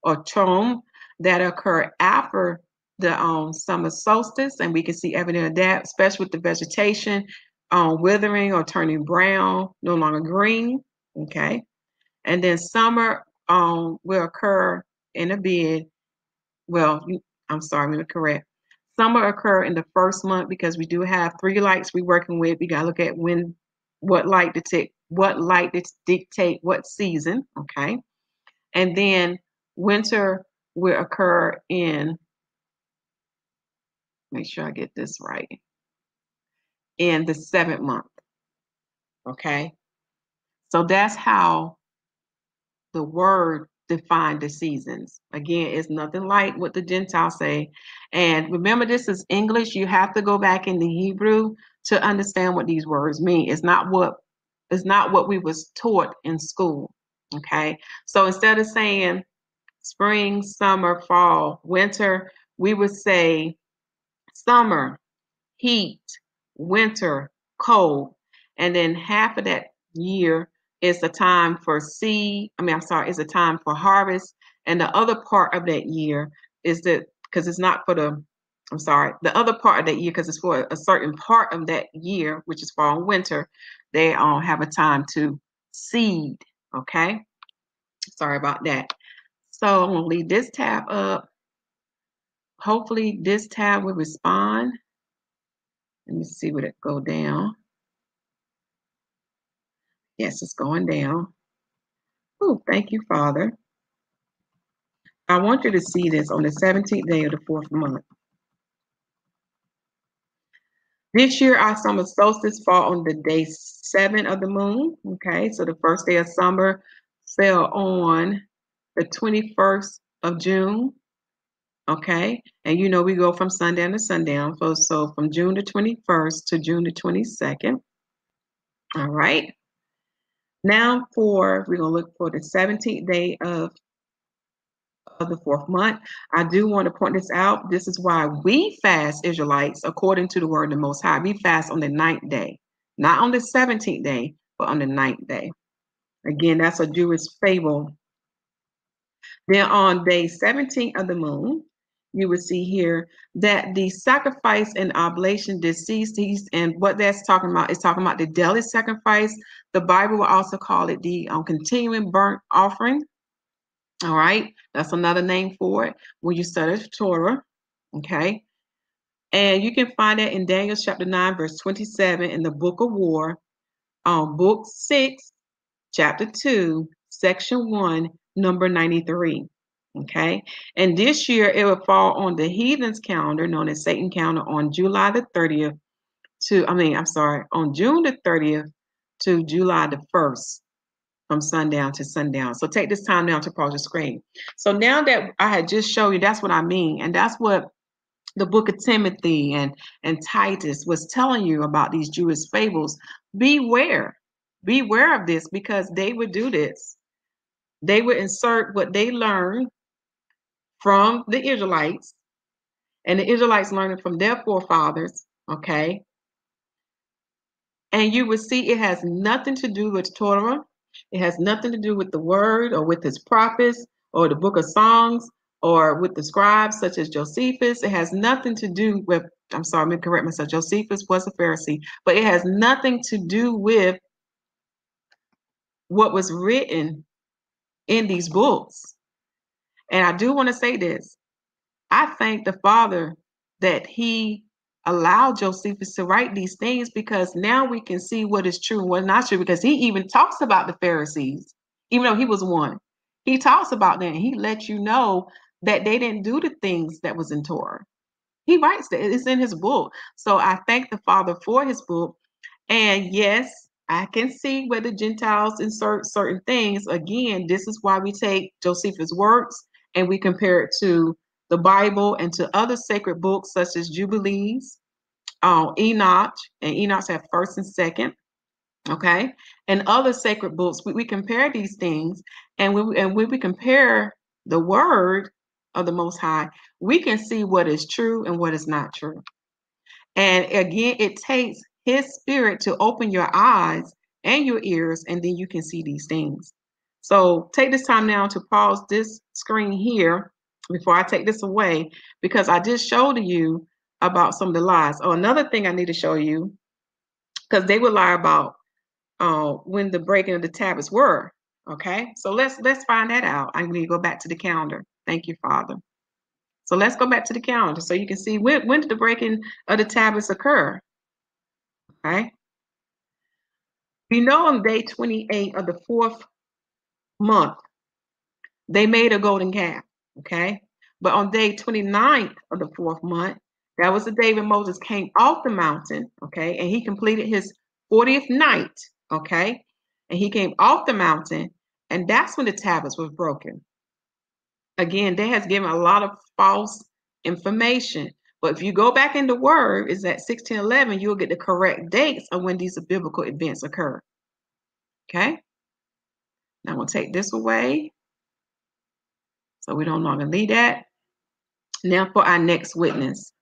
or tom, that occur after the summer solstice, and we can see evidence of that, especially with the vegetation withering or turning brown, no longer green. Okay. And then summer will occur in Abib. Well, I'm sorry, let me correct. Summer occur in the 1st month because we do have 3 lights we're working with. We gotta look at what light to dictate what season. Okay. And then winter will occur make sure I get this right, in the 7th month. Okay. So that's how the word defined the seasons. Again, it's nothing like what the Gentiles say. And remember, this is English. You have to go back into Hebrew to understand what these words mean. It's not what we was taught in school. Okay. So instead of saying spring, summer, fall, winter, we would say summer, heat, winter, cold. And then half of that year is the time for is a time for harvest. And the other part of that year is because it's not for the other part of that year, because it's for a certain part of that year, which is fall and winter, they have a time to seed. Okay. Sorry about that. So I'm going to leave this tab up. Hopefully this tab will respond. Let me see, would it go down? Yes, it's going down. Oh, thank you, Father. I want you to see this on the 17th day of the 4th month. This year, our summer solstice fall on the day 7 of the moon. Okay, so the first day of summer fell on the 21st of June. Okay, and we go from sundown to sundown. So from June the 21st to June the 22nd. All right. Now we're going to look for the 17th day of the 4th month. I do want to point this out. This is why we fast, Israelites, according to the word of the Most High. We fast on the 9th day, not on the 17th day, but on the 9th day. Again, that's a Jewish fable. Then on day 17 of the moon, you will see here that the sacrifice and oblation deceased, and what that's talking about is talking about the daily sacrifice. The Bible will also call it the continuing burnt offering. All right, that's another name for it when you study the Torah. Okay, and you can find that in Daniel chapter 9, verse 27 in the Book of War, book 6, chapter 2, section 1, number 93. Okay, and this year it will fall on the heathen's calendar, known as Satan calendar, on July the 30th on June the 30th to July the 1st. from sundown to sundown. So take this time now to pause your screen. So now that I had just showed you, that's what I mean. And that's what the book of Timothy and Titus was telling you about these Jewish fables. Beware of this, because they would do this. They would insert what they learned from the Israelites, and the Israelites learning from their forefathers, okay? And you would see it has nothing to do with Torah. It has nothing to do with the word or with his prophets or the book of songs or with the scribes such as Josephus. It has nothing to do with, I'm sorry, I'm going to correct myself. Josephus was a Pharisee, but it has nothing to do with what was written in these books. And I do want to say this. I thank the Father that he allowed Josephus to write these things, because now we can see what is true and what is not true, because he even talks about the Pharisees, even though he was one. He talks about them, and he lets you know that they didn't do the things that was in Torah. He writes that. It's in his book. So I thank the Father for his book. And yes, I can see where the Gentiles insert certain things. Again, this is why we take Josephus' works and we compare it to the Bible and to other sacred books such as Jubilees, Enoch, and Enoch have first and second, okay, and other sacred books. We compare these things, and when we compare the word of the Most High, we can see what is true and what is not true. And again, it takes his spirit to open your eyes and your ears, and then you can see these things. So take this time now to pause this screen here before I take this away, because I just showed you about some of the lies. Oh, another thing I need to show you, because they would lie about when the breaking of the tablets were. Okay, so let's find that out. I need to go back to the calendar. Thank you, Father. So let's go back to the calendar so you can see when did the breaking of the tablets occur. Okay. We know on day 28 of the 4th month, they made a golden calf. Okay. But on day 29th of the 4th month, that was the day when Moses came off the mountain. Okay. And he completed his 40th night. Okay. And he came off the mountain, and that's when the tablets was broken. Again, they has given a lot of false information. But if you go back in the word, is at 1611, you'll get the correct dates of when these biblical events occur. Okay. Now I'm going to take this away, so we don't longer need that. Now for our next witness.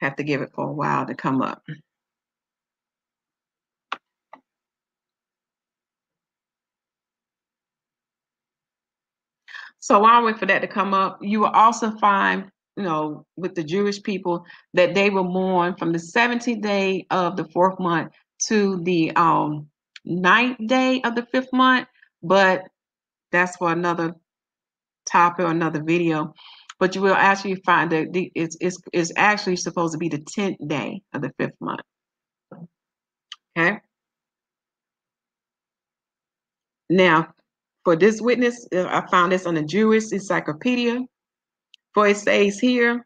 Have to give it for a while to come up. So while I wait for that to come up, you will also find, with the Jewish people, that they will mourn from the 17th day of the 4th month to the 9th day of the 5th month. But that's for another topic or another video. But you will actually find that it's actually supposed to be the 10th day of the 5th month. Okay. Now, for this witness, I found this on the Jewish Encyclopedia. For it says here,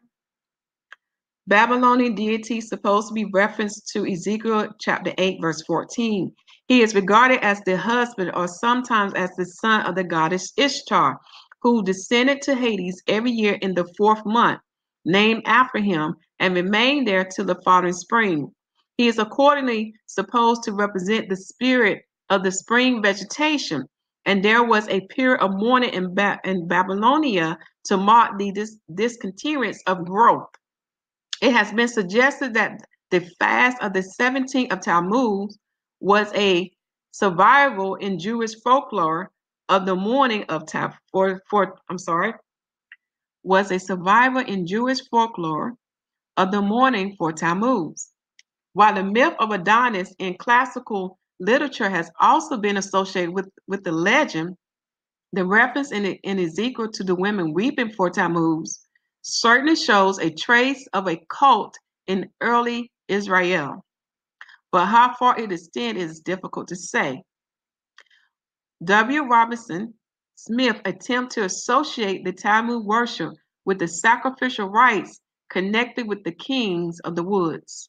Babylonian deity supposed to be referenced to Ezekiel chapter 8, verse 14. He is regarded as the husband or sometimes as the son of the goddess Ishtar, who descended to Hades every year in the 4th month, named after him, and remained there till the following spring. He is accordingly supposed to represent the spirit of the spring vegetation, and there was a period of mourning in Babylonia to mark the discontinuance of growth. It has been suggested that the fast of the 17th of Tammuz was a survival in Jewish folklore of the morning of was a survivor in Jewish folklore of the mourning for Tammuz. While the myth of Adonis in classical literature has also been associated with the legend, the reference in Ezekiel to the women weeping for Tammuz certainly shows a trace of a cult in early Israel. But how far it extends is difficult to say. W. Robinson Smith attempts to associate the Tammuz worship with the sacrificial rites connected with the kings of the woods.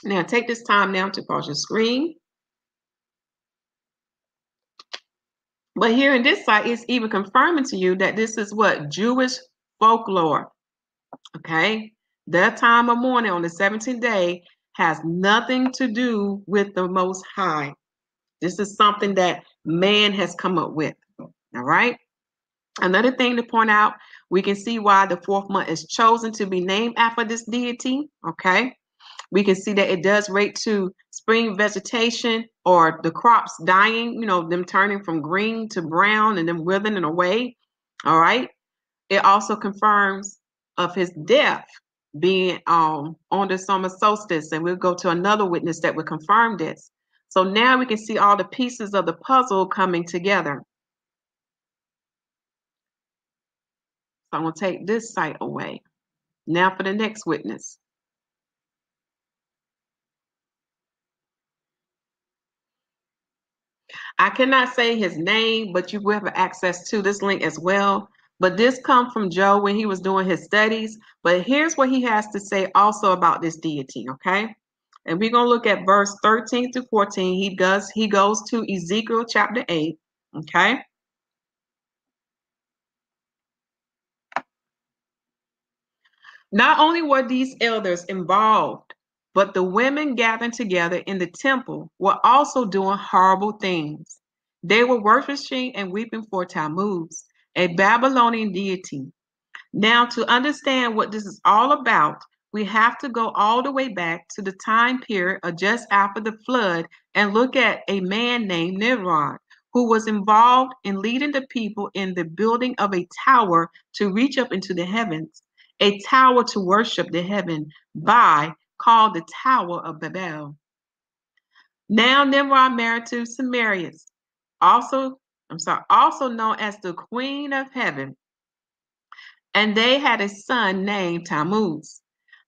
Now, take this time now to pause your screen. But here in this site, it's even confirming to you that this is what? Jewish folklore. Okay? Their time of mourning on the 17th day has nothing to do with the Most High. This is something that man has come up with. All right? Another thing to point out, we can see why the 4th month is chosen to be named after this deity. Okay? We can see that it does relate to spring vegetation or the crops dying, them turning from green to brown and then withering away. All right. It also confirms of his death being on the summer solstice. And we'll go to another witness that will confirm this. So now we can see all the pieces of the puzzle coming together. So I'm going to take this site away. Now for the next witness. I cannot say his name, but you will have access to this link as well. But this comes from Joe when he was doing his studies. But here's what he has to say also about this deity, okay? And we're going to look at verse 13 to 14. He goes to Ezekiel chapter 8, okay? Not only were these elders involved, but the women gathered together in the temple were also doing horrible things. They were worshiping and weeping for Tammuz, a Babylonian deity. Now, to understand what this is all about, we have to go all the way back to the time period of just after the flood and look at a man named Nimrod, who was involved in leading the people in the building of a tower to reach up into the heavens, a tower to worship the heaven by, called the Tower of Babel. Now Nimrod married to Semiramis, also known as the Queen of Heaven, and they had a son named Tammuz.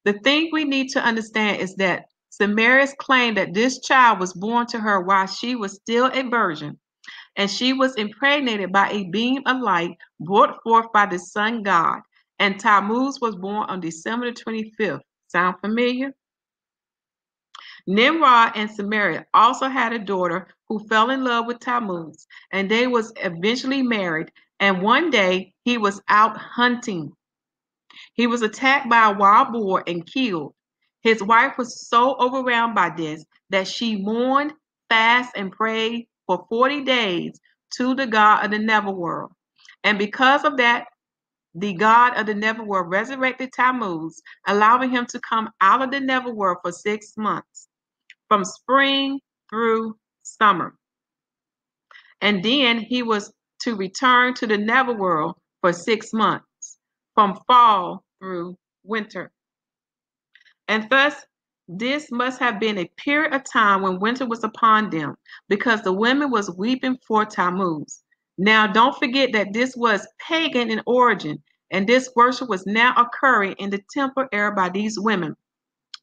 The thing we need to understand is that Semiramis claimed that this child was born to her while she was still a virgin, and she was impregnated by a beam of light brought forth by the sun god, and Tammuz was born on December the 25th. Sound familiar? Nimrod and Semiramis also had a daughter who fell in love with Tammuz, and they was eventually married, and one day he was out hunting. He was attacked by a wild boar and killed. His wife was so overwhelmed by this that she mourned, fasted, and prayed for 40 days to the God of the netherworld. And because of that, the God of the netherworld resurrected Tammuz, allowing him to come out of the netherworld for 6 months, from spring through summer. And then he was to return to the netherworld for 6 months, from fall through winter. And thus, this must have been a period of time when winter was upon them, because the women was weeping for Tammuz. Now, don't forget that this was pagan in origin, and this worship was now occurring in the temple area by these women,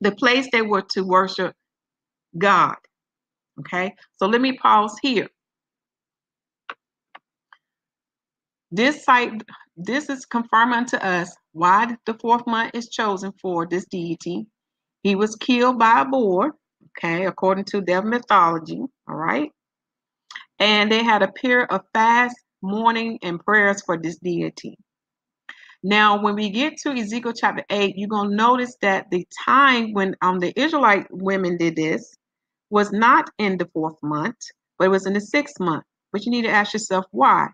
the place they were to worship God. Okay, so let me pause here. This is confirming to us why the 4th month is chosen for this deity. He was killed by a boar, okay, according to their mythology, all right? And they had a period of fast, mourning, and prayers for this deity. Now, when we get to Ezekiel chapter 8, you're going to notice that the time when the Israelite women did this was not in the 4th month, but it was in the 6th month. But you need to ask yourself why.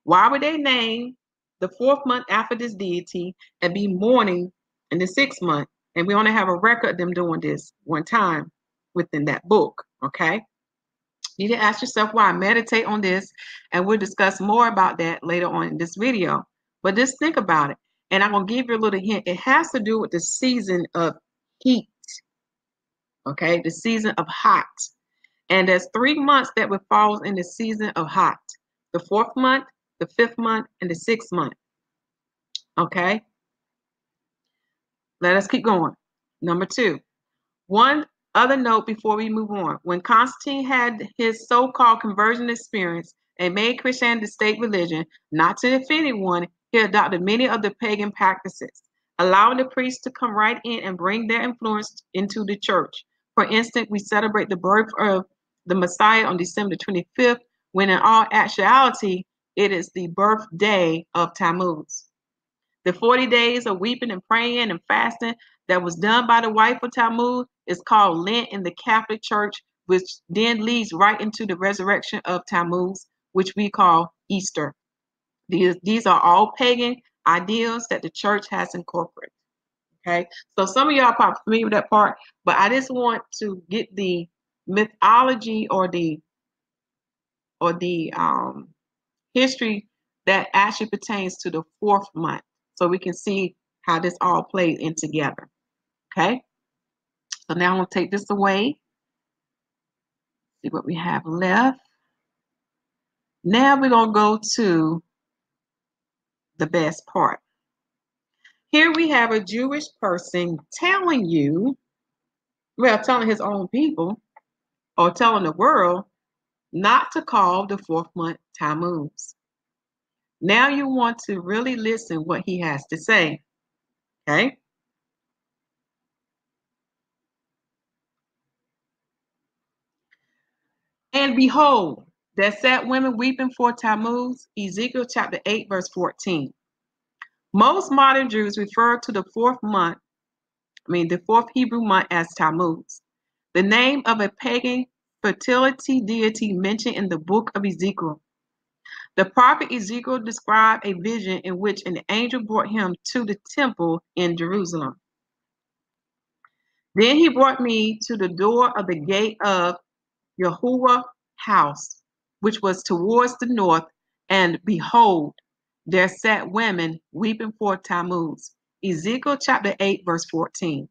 Why would they name the 4th month after this deity and be mourning in the 6th month? And we only have a record of them doing this one time within that book, okay? You need to ask yourself why. Meditate on this, and we'll discuss more about that later on in this video. But just think about it. And I'm going to give you a little hint. It has to do with the season of heat, okay? The season of hot. And there's 3 months that would fall in the season of hot. The 4th month, the 5th month, and the 6th month. Okay? Let us keep going. Number 2. One other note before we move on. When Constantine had his so-called conversion experience and made Christianity the state religion, not to offend anyone, he adopted many of the pagan practices. allowing the priests to come right in and bring their influence into the church. For instance, we celebrate the birth of the Messiah on December 25th, when in all actuality, it is the birthday of Tammuz. The 40 days of weeping and praying and fasting that was done by the wife of Tammuz is called Lent in the Catholic Church, which then leads right into the resurrection of Tammuz, which we call Easter. These are all pagan ideals that the church has incorporated. Okay, so some of y'all are probably familiar with that part, but I just want to get the mythology or the history that actually pertains to the 4th month, so we can see how this all plays in together. Okay, so now I'm going to take this away, see what we have left. Now we're going to go to the best part. Here we have a Jewish person telling you, well, telling his own people or telling the world not to call the 4th month Tammuz. Now you want to really listen what he has to say. Okay. And behold, there sat women weeping for Tammuz, Ezekiel chapter 8, verse 14. Most modern Jews refer to the 4th month, the 4th Hebrew month, as Tammuz, the name of a pagan fertility deity mentioned in the book of Ezekiel. The prophet Ezekiel described a vision in which an angel brought him to the temple in Jerusalem. Then he brought me to the door of the gate of YHWH house, which was towards the north, and behold, there sat women weeping for Tammuz. Ezekiel chapter 8, verse 14.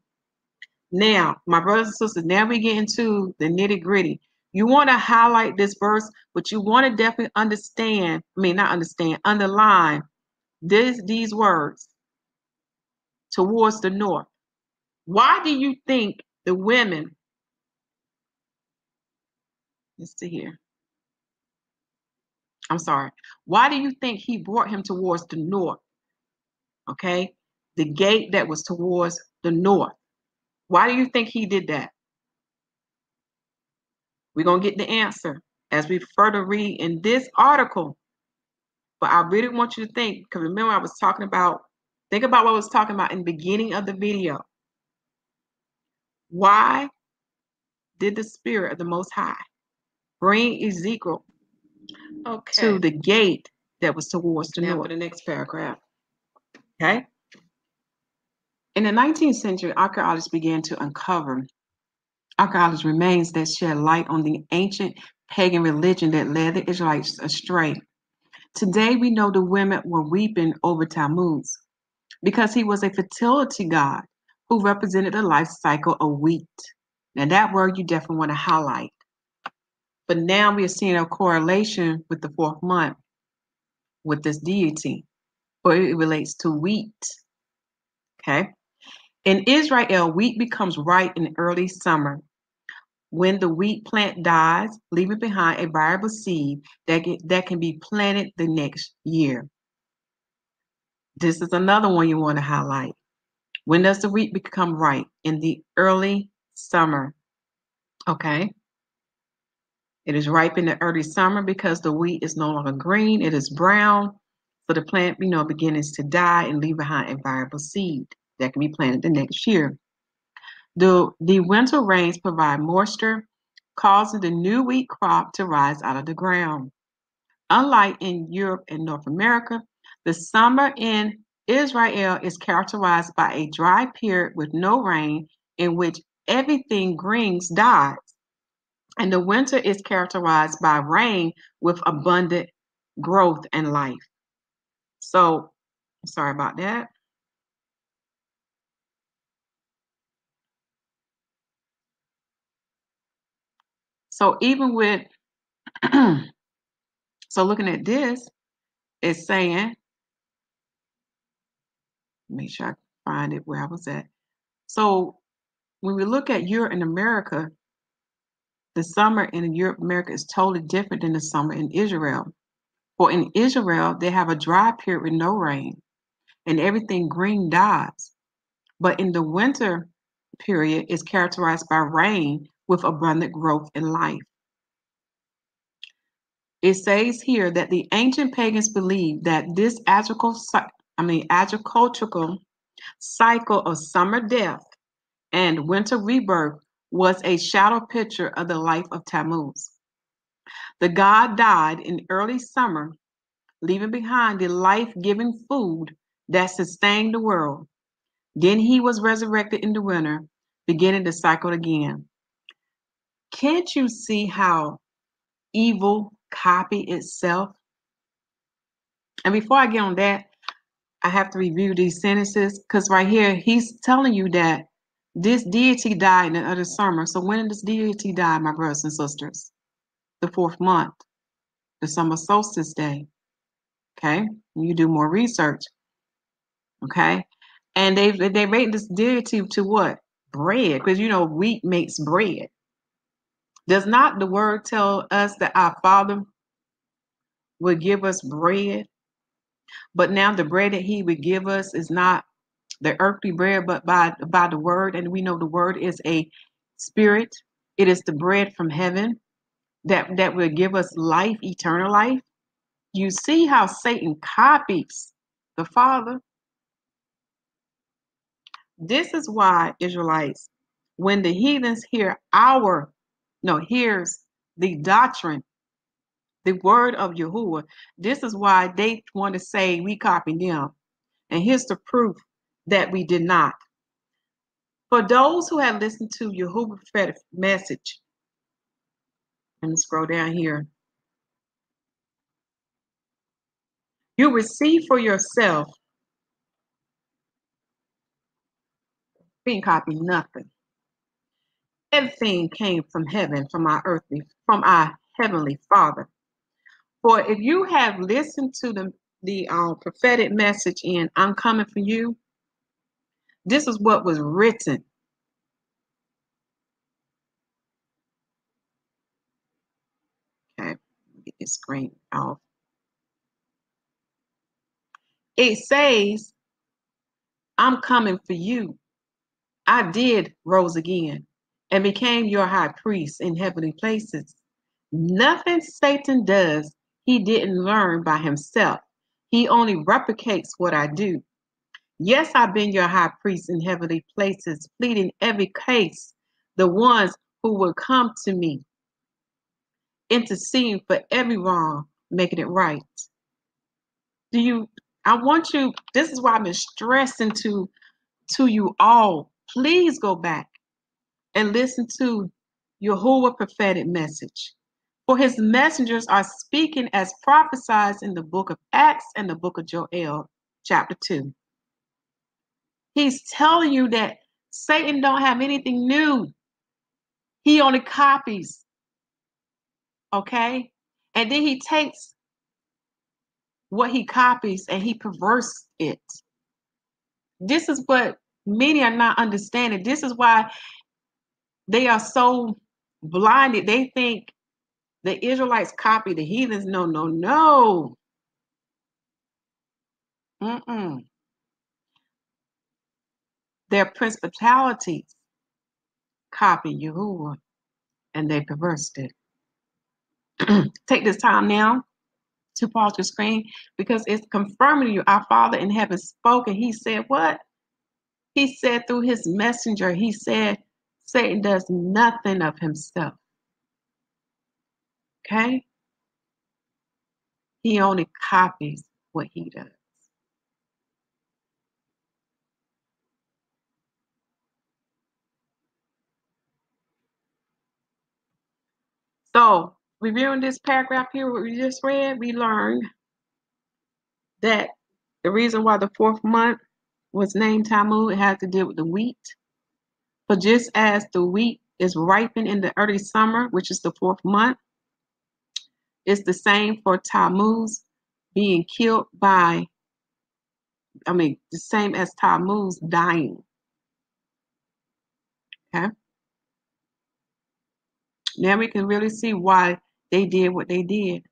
Now, my brothers and sisters, now we get into the nitty-gritty. You want to highlight this verse, but you want to definitely underline these words, towards the north. Why do you think the women, let's see here. I'm sorry. Why do you think he brought him towards the north? Okay. The gate that was towards the north. Why do you think he did that? We're going to get the answer as we further read in this article. But I really want you to think, because remember think about what I was talking about in the beginning of the video. Why did the Spirit of the Most High bring Ezekiel to the gate that was towards the north? For the next paragraph. Okay. In the 19th century, archaeologists began to uncover archaeological remains that shed light on the ancient pagan religion that led the Israelites astray. Today, we know the women were weeping over Tammuz because he was a fertility god who represented the life cycle of wheat. Now, that word you definitely want to highlight. But now we are seeing a correlation with the 4th month with this deity, or it relates to wheat. Okay. In Israel, wheat becomes ripe in early summer when the wheat plant dies, leaving behind a viable seed that can be planted the next year. This is another one you want to highlight. When does the wheat become ripe? In the early summer. Okay. It is ripe in the early summer because the wheat is no longer green, it is brown. So the plant, begins to die and leave behind a viable seed that can be planted the next year. The winter rains provide moisture, causing the new wheat crop to rise out of the ground. Unlike in Europe and North America, the summer in Israel is characterized by a dry period with no rain, in which everything green dies. And the winter is characterized by rain with abundant growth and life. So, sorry about that. So even with, so looking at this, it's saying, make sure I find it where I was at. So when we look at Europe and America, the summer in Europe and America is totally different than the summer in Israel. For in Israel, they have a dry period with no rain, and everything green dies. but in the winter period is characterized by rain with abundant growth in life. It says here that the ancient pagans believed that this agricultural cycle of summer death and winter rebirth was a shadow picture of the life of Tammuz. The god died in early summer, leaving behind the life-giving food that sustained the world. Then he was resurrected in the winter, beginning the cycle again. Can't you see how evil copied itself? And before I get on that, I have to review these sentences because right here he's telling you that this deity died in the other summer. So when did this deity die, my brothers and sisters? The 4th month, the summer solstice day. Okay, you do more research. Okay, and they rate this deity to what? Bread, because you know wheat makes bread. Does not the word tell us that our Father would give us bread? But now the bread that he would give us is not the earthly bread, but by the word. And we know the word is a spirit. It is the bread from heaven that will give us life, eternal life. You see how Satan copies the Father? This is why, Israelites, when the heathens hears the doctrine, the word of Yahuwah, this is why they want to say we copy them. And here's the proof that we did not. For those who have listened to Yahuwah's prophetic message, and scroll down here, you receive for yourself, we didn't copy nothing. Everything came from heaven, from our heavenly Father. For if you have listened to the prophetic message in I'm coming for you, this is what was written. Okay, get this screen off. It says, I'm coming for you. I did rose again and became your high priest in heavenly places. Nothing Satan does, he didn't learn by himself. He only replicates what I do. Yes, I've been your high priest in heavenly places, pleading every case, the ones who will come to me, interceding for every wrong, making it right. This is why I've been stressing to you all, please go back and listen to Yahuwah prophetic message. For his messengers are speaking as prophesied in the book of Acts and the book of Joel, chapter 2. He's telling you that Satan don't have anything new. He only copies. Okay? And then he takes what he copies and he perverts it. This is what many are not understanding. This is why they are so blinded. They think the Israelites copy the heathens. No, no, no. Their principalities copy Yahuwah and they perversed it. Take this time now to pause your screen because it's confirming to you our Father in heaven spoke and he said what? He said through his messenger, he said Satan does nothing of himself. Okay? He only copies what he does. So, reviewing this paragraph here, what we just read, we learned that the reason why the 4th month was named Tammuz, it had to do with the wheat. So just as the wheat is ripened in the early summer, which is the 4th month, it's the same for Tammuz being killed the same as Tammuz dying. Okay. Now we can really see why they did what they did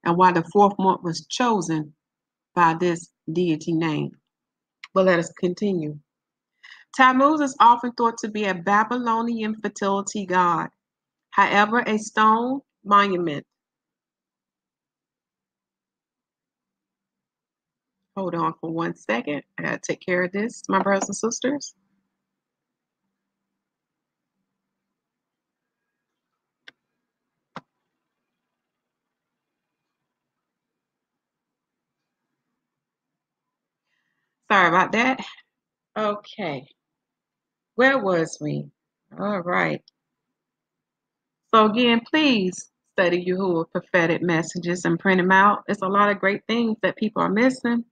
and why the 4th month was chosen by this deity name. But let us continue. Tammuz is often thought to be a Babylonian fertility god. However, a stone monument. Hold on for 1 second. I gotta take care of this, my brothers and sisters. Sorry about that. Okay. Where was we? All right. So again, please study Yahuwah prophetic messages and print them out. It's a lot of great things that people are missing.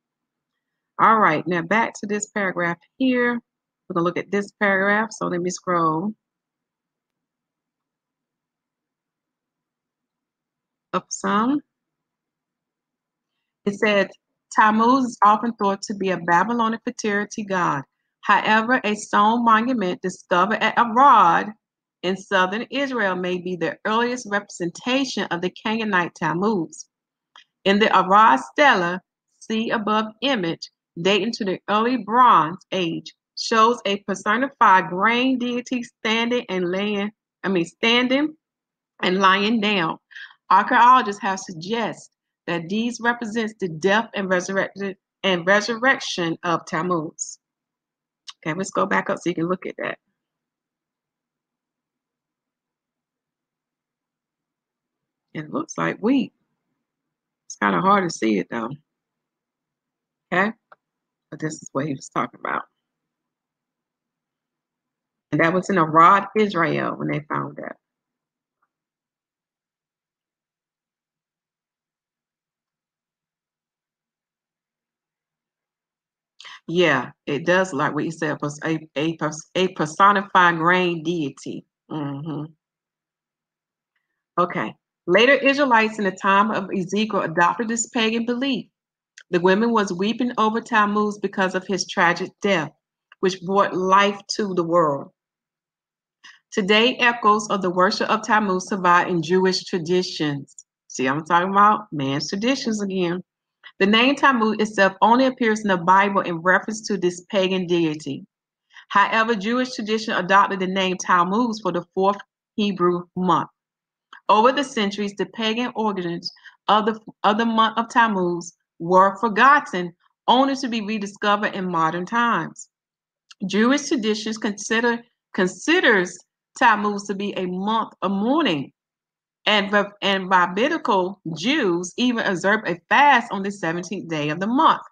All right, now back to this paragraph here. We're gonna look at this paragraph. So let me scroll up some. It said, Tammuz is often thought to be a Babylonian fertility god. However, a stone monument discovered at Arad in southern Israel may be the earliest representation of the Canaanite Tammuz. In the Arad stela, see above image, dating to the early Bronze Age, shows a personified grain deity standing and lying down. Archaeologists have suggested that these represents the death and resurrection of Tammuz. Okay, let's go back up so you can look at that. It looks like wheat. It's kind of hard to see it though. Okay, but this is what he was talking about. And that was in Arad, Israel, when they found that. Yeah, it does like what you said, was a personified grain deity. Okay. Later Israelites in the time of Ezekiel adopted this pagan belief. The women was weeping over Tammuz because of his tragic death, which brought life to the world. Today, echoes of the worship of Tammuz survive in Jewish traditions. See, I'm talking about man's traditions again. The name Tammuz itself only appears in the Bible in reference to this pagan deity. However, Jewish tradition adopted the name Tammuz for the fourth Hebrew month. Over the centuries, the pagan origins of the month of Tammuz were forgotten, only to be rediscovered in modern times. Jewish traditions considers Tammuz to be a month of mourning, and biblical Jews even observe a fast on the 17th day of the month.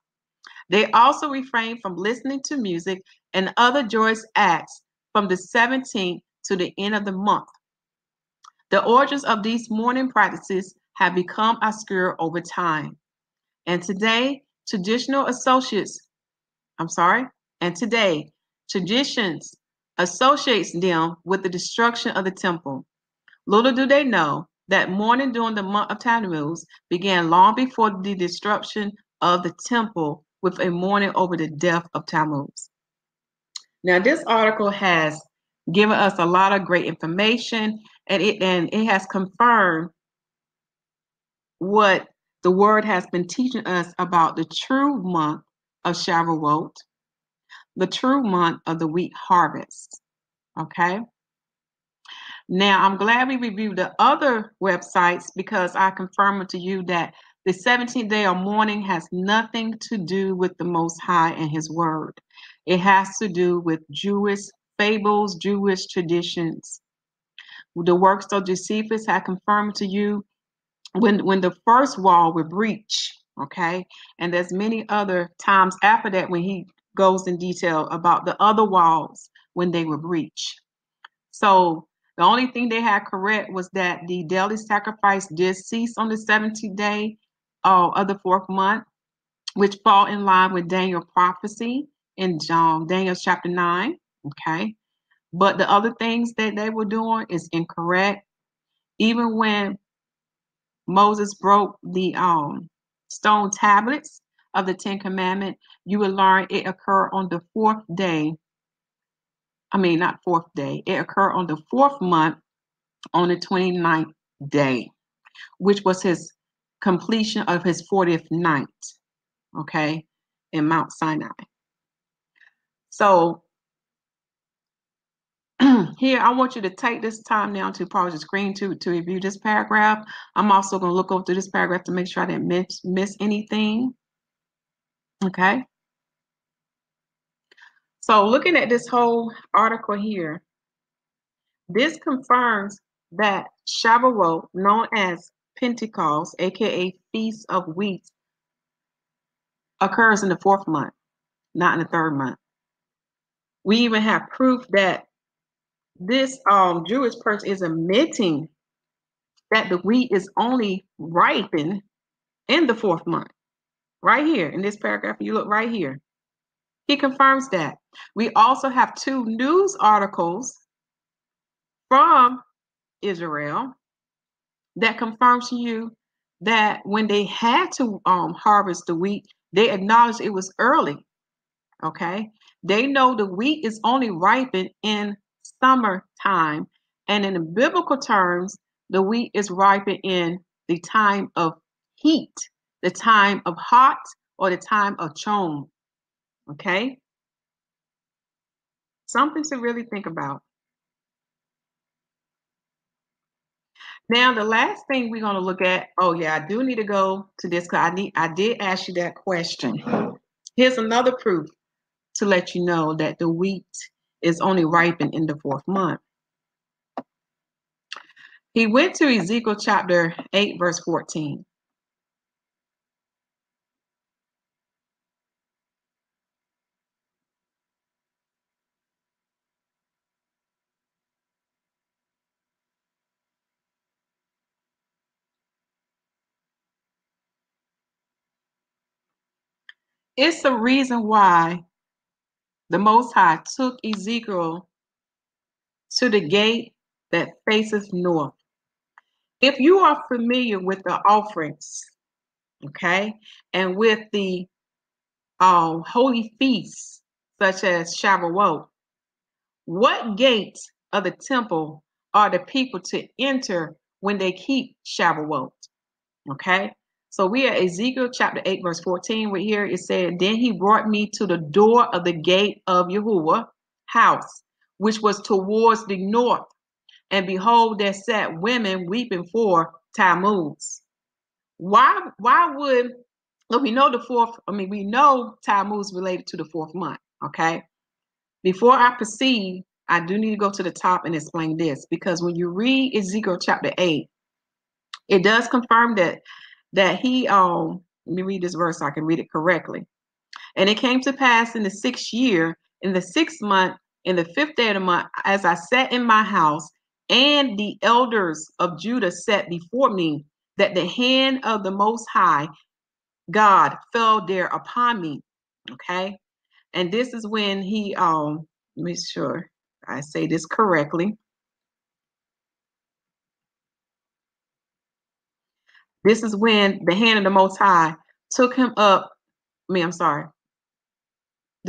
They also refrain from listening to music and other joyous acts from the 17th to the end of the month. The origins of these mourning practices have become obscure over time. And today, traditional associates, and today, traditions associates them with the destruction of the temple. Little do they know that mourning during the month of Tammuz began long before the destruction of the temple with a mourning over the death of Tammuz. Now, this article has given us a lot of great information, and it has confirmed what the word has been teaching us about the true month of Shavuot, the true month of the wheat harvest. Okay. Now, I'm glad we reviewed the other websites because I confirm to you that the 17th day of mourning has nothing to do with the Most High and His Word. It has to do with Jewish fables, Jewish traditions. The works of Josephus have confirmed to you when the first wall was breached, okay? And there's many other times after that when he goes in detail about the other walls when they were breached. So the only thing they had correct was that the daily sacrifice did cease on the 17th day of the fourth month, which fall in line with Daniel's prophecy in Daniel chapter 9, okay? But the other things that they were doing is incorrect. Even when Moses broke the stone tablets of the Ten Commandments, you will learn it occurred on the fourth day. I mean, not fourth day. It occurred on the fourth month on the 29th day, which was his completion of his 40th night, okay, in Mount Sinai. So here, I want you to take this time now to pause the screen to review this paragraph. I'm also going to look over this paragraph to make sure I didn't miss anything. Okay. So looking at this whole article here, this confirms that Shavuot, known as Pentecost, aka Feast of Weeks, occurs in the 4th month, not in the 3rd month. We even have proof that this Jewish person is admitting that the wheat is only ripened in the 4th month. Right here in this paragraph, you look right here. He confirms that. We also have 2 news articles from Israel that confirms to you that when they had to harvest the wheat, they acknowledged it was early. Okay. They know the wheat is only ripened in summertime. And in the biblical terms, the wheat is ripened in the time of heat, the time of hot, or the time of chom. Okay. Something to really think about. Now, the last thing we're going to look at, oh yeah, I do need to go to this because I did ask you that question. Here's another proof to let you know that the wheat is only ripened in the 4th month. He went to Ezekiel chapter 8, verse 14. It's the reason why the Most High took Ezekiel to the gate that faces north. If you are familiar with the offerings, okay, and with the holy feasts such as Shavuot, what gates of the temple are the people to enter when they keep Shavuot? Okay, so we are Ezekiel chapter 8, verse 14. Right here it said, "Then he brought me to the door of the gate of Yahuwah house, which was towards the north. And behold, there sat women weeping for Tammuz." Why would, well, we know we know Tammuz related to the 4th month. Okay. Before I proceed, I do need to go to the top and explain this, because when you read Ezekiel chapter 8, it does confirm that he let me read this verse so I can read it correctly. "And it came to pass in the 6th year, in the 6th month, in the 5th day of the month, as I sat in my house, and the elders of Judah sat before me, that the hand of the Most High God fell there upon me." Okay. And this is when he let me sure I say this correctly. This is when the hand of the Most High took him up. The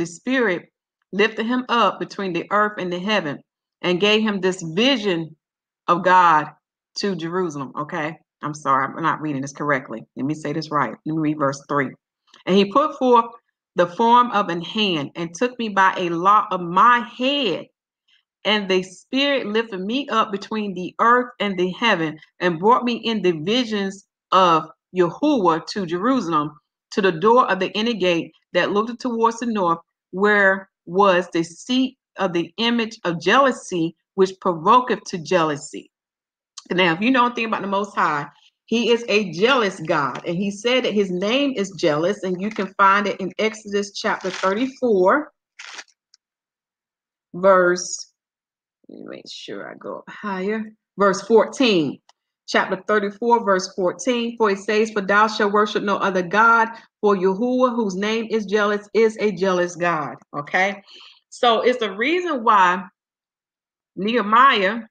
Spirit lifted him up between the earth and the heaven and gave him this vision of God to Jerusalem. Okay. I'm sorry, I'm not reading this correctly. Let me say this right. Let me read verse 3. "And he put forth the form of an hand and took me by a lock of my head. And the Spirit lifted me up between the earth and the heaven and brought me in the visions of Yahuwah to Jerusalem, to the door of the inner gate that looked towards the north, where was the seat of the image of jealousy, which provoketh to jealousy." Now, if you know anything about the Most High, he is a jealous God. And he said that his name is jealous, and you can find it in Exodus chapter 34, verse, let me make sure I go up higher. Verse 14. Chapter 34, verse 14. "For it says, For thou shalt worship no other God, for Yahuwah, whose name is jealous, is a jealous God." Okay. So it's the reason why Nehemiah,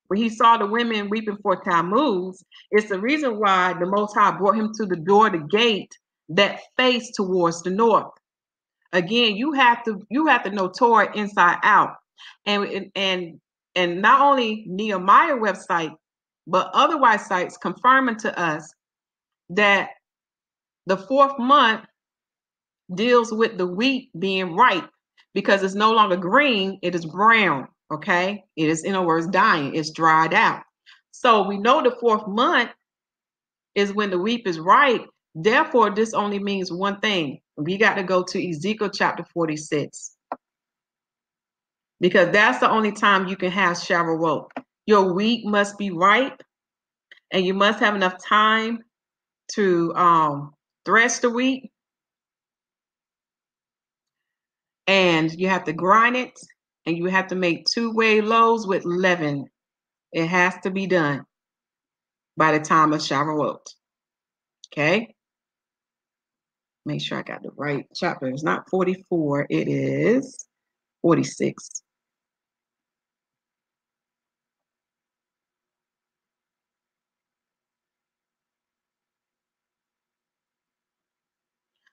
when he saw the women weeping for Tammuz, it's the reason why the Most High brought him to the door, the gate that faced towards the north. Again, you have to know Torah inside out. And not only Nehemiah website, but otherwise sites confirming to us that the 4th month deals with the wheat being ripe, because it's no longer green, it is brown. Okay, it is, in other words, dying. It's dried out. So we know the fourth month is when the wheat is ripe. Therefore, this only means one thing. We got to go to Ezekiel chapter 46, because that's the only time you can have Shavuot. Your wheat must be ripe, and you must have enough time to thresh the wheat, and you have to grind it, and you have to make two-way loaves with leaven. It has to be done by the time of Shavuot. Okay? Make sure I got the right chapter. It's not 44, it is 46.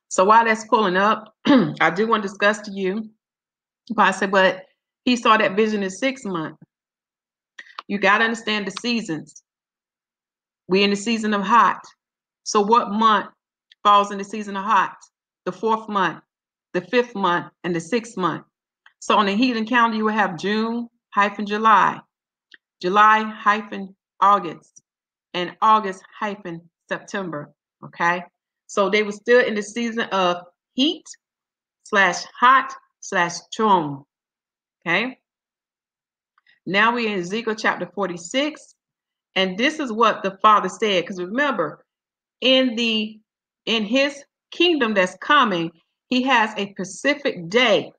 So while that's pulling up, I do want to discuss to you. But I said, but he saw that vision in 6 months. You got to understand the seasons. We're in the season of hot. So what month falls in the season of hot? The fourth month, the fifth month, and the sixth month. So on the heathen calendar, you will have June-July, July-August, and August-September. Okay. So they were still in the season of heat / hot / June. Okay. Now we're in Ezekiel chapter 46. And this is what the Father said. Because remember, in his kingdom that's coming, he has a specific day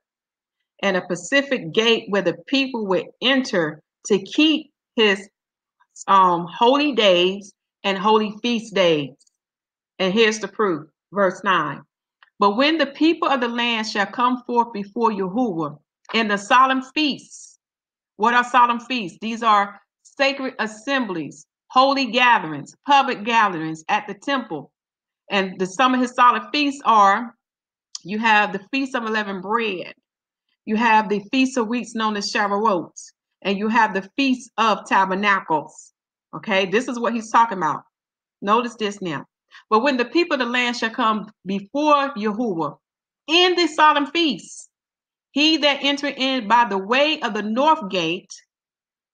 and a specific gate where the people will enter to keep his holy days and holy feast days. And here's the proof, verse 9. But when the people of the land shall come forth before Yahuwah in the solemn feasts. What are solemn feasts? These are sacred assemblies, holy gatherings, public gatherings at the temple. And some of his solemn feasts are, you have the Feast of Unleavened Bread, you have the Feast of Weeks known as Shavuot, and you have the Feast of Tabernacles. Okay, this is what he's talking about. Notice this now. But when the people of the land shall come before Yahuwah in the solemn feasts, he that enter in by the way of the north gate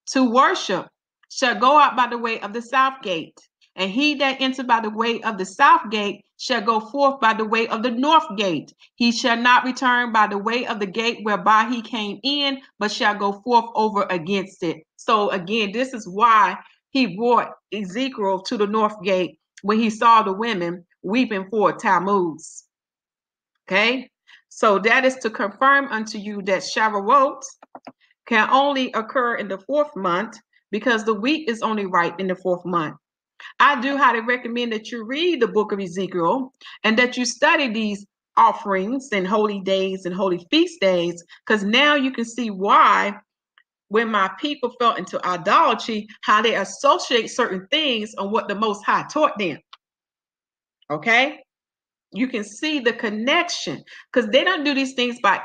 to worship shall go out by the way of the south gate. And he that enter by the way of the south gate shall go forth by the way of the north gate. He shall not return by the way of the gate whereby he came in, but shall go forth over against it. So again, this is why he brought Ezekiel to the north gate when he saw the women weeping for Tammuz. Okay, so that is to confirm unto you that Shavuot can only occur in the fourth month, because the wheat is only ripe in the fourth month. I do highly recommend that you read the book of Ezekiel and that you study these offerings and holy days and holy feast days, because now you can see why, when my people fell into idolatry, how they associate certain things on what the Most High taught them. Okay, you can see the connection, because they don't do these things by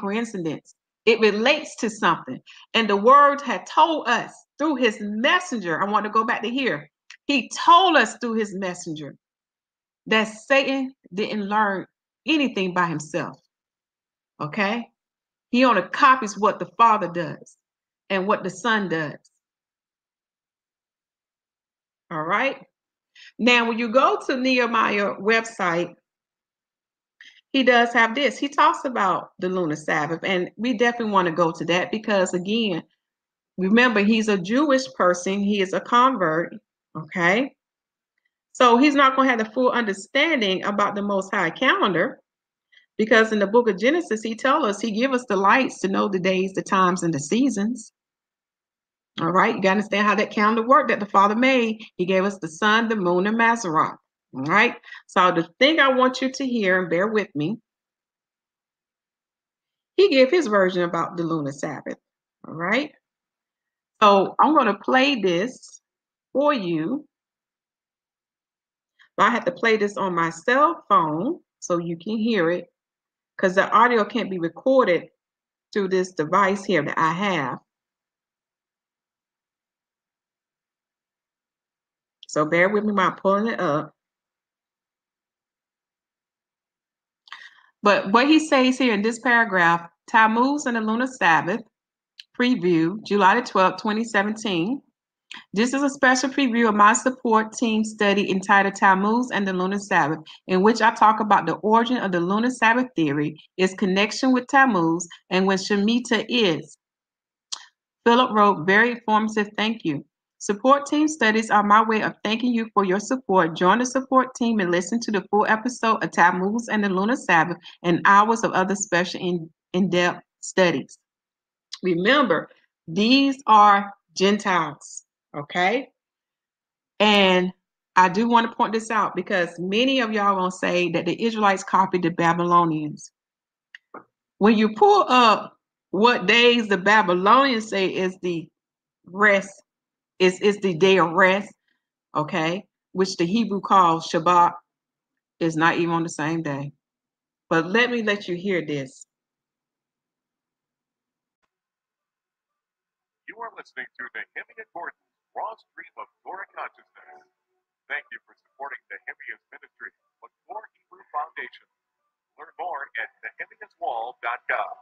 coincidence. It relates to something. And the word had told us through his messenger. I want to go back to here. He told us through his messenger that Satan didn't learn anything by himself. Okay? He only copies what the Father does and what the Son does. All right? Now, when you go to Nehemiah website, he does have this. He talks about the Lunar Sabbath, and we definitely want to go to that because, again, remember, he's a Jewish person. He is a convert, okay? So he's not going to have the full understanding about the Most High calendar, because in the book of Genesis, he tells us, he gives us the lights to know the days, the times, and the seasons. All right, you got to understand how that calendar worked that the Father made. He gave us the sun, the moon, and Mazzaroth. All right, so the thing I want you to hear, and bear with me, he gave his version about the Lunar Sabbath. All right, so I'm going to play this for you. I have to play this on my cell phone so you can hear it, because the audio can't be recorded through this device here that I have. So bear with me while I'm pulling it up. But what he says here in this paragraph, Tammuz and the Lunar Sabbath preview, July the 12th, 2017. This is a special preview of my support team study entitled Tammuz and the Lunar Sabbath, in which I talk about the origin of the Lunar Sabbath theory, its connection with Tammuz, and when Shemitah is. Philip wrote, very informative, thank you. Support team studies are my way of thanking you for your support. Join the support team and listen to the full episode of Tammuz and the Lunar Sabbath and hours of other special in-depth studies. Remember, these are Gentiles, okay? And I do want to point this out because many of y'all gonna say that the Israelites copied the Babylonians. When you pull up what days the Babylonians say is the rest, is the day of rest, okay, which the Hebrew calls Shabbat, is not even on the same day. But let me let you hear this. You are listening to Nehemiah Gordon's Raw Stream of Torah Consciousness. Thank you for supporting Nehemiah's ministry. Look for Hebrew Foundation. Learn more at nehemiahswall.com.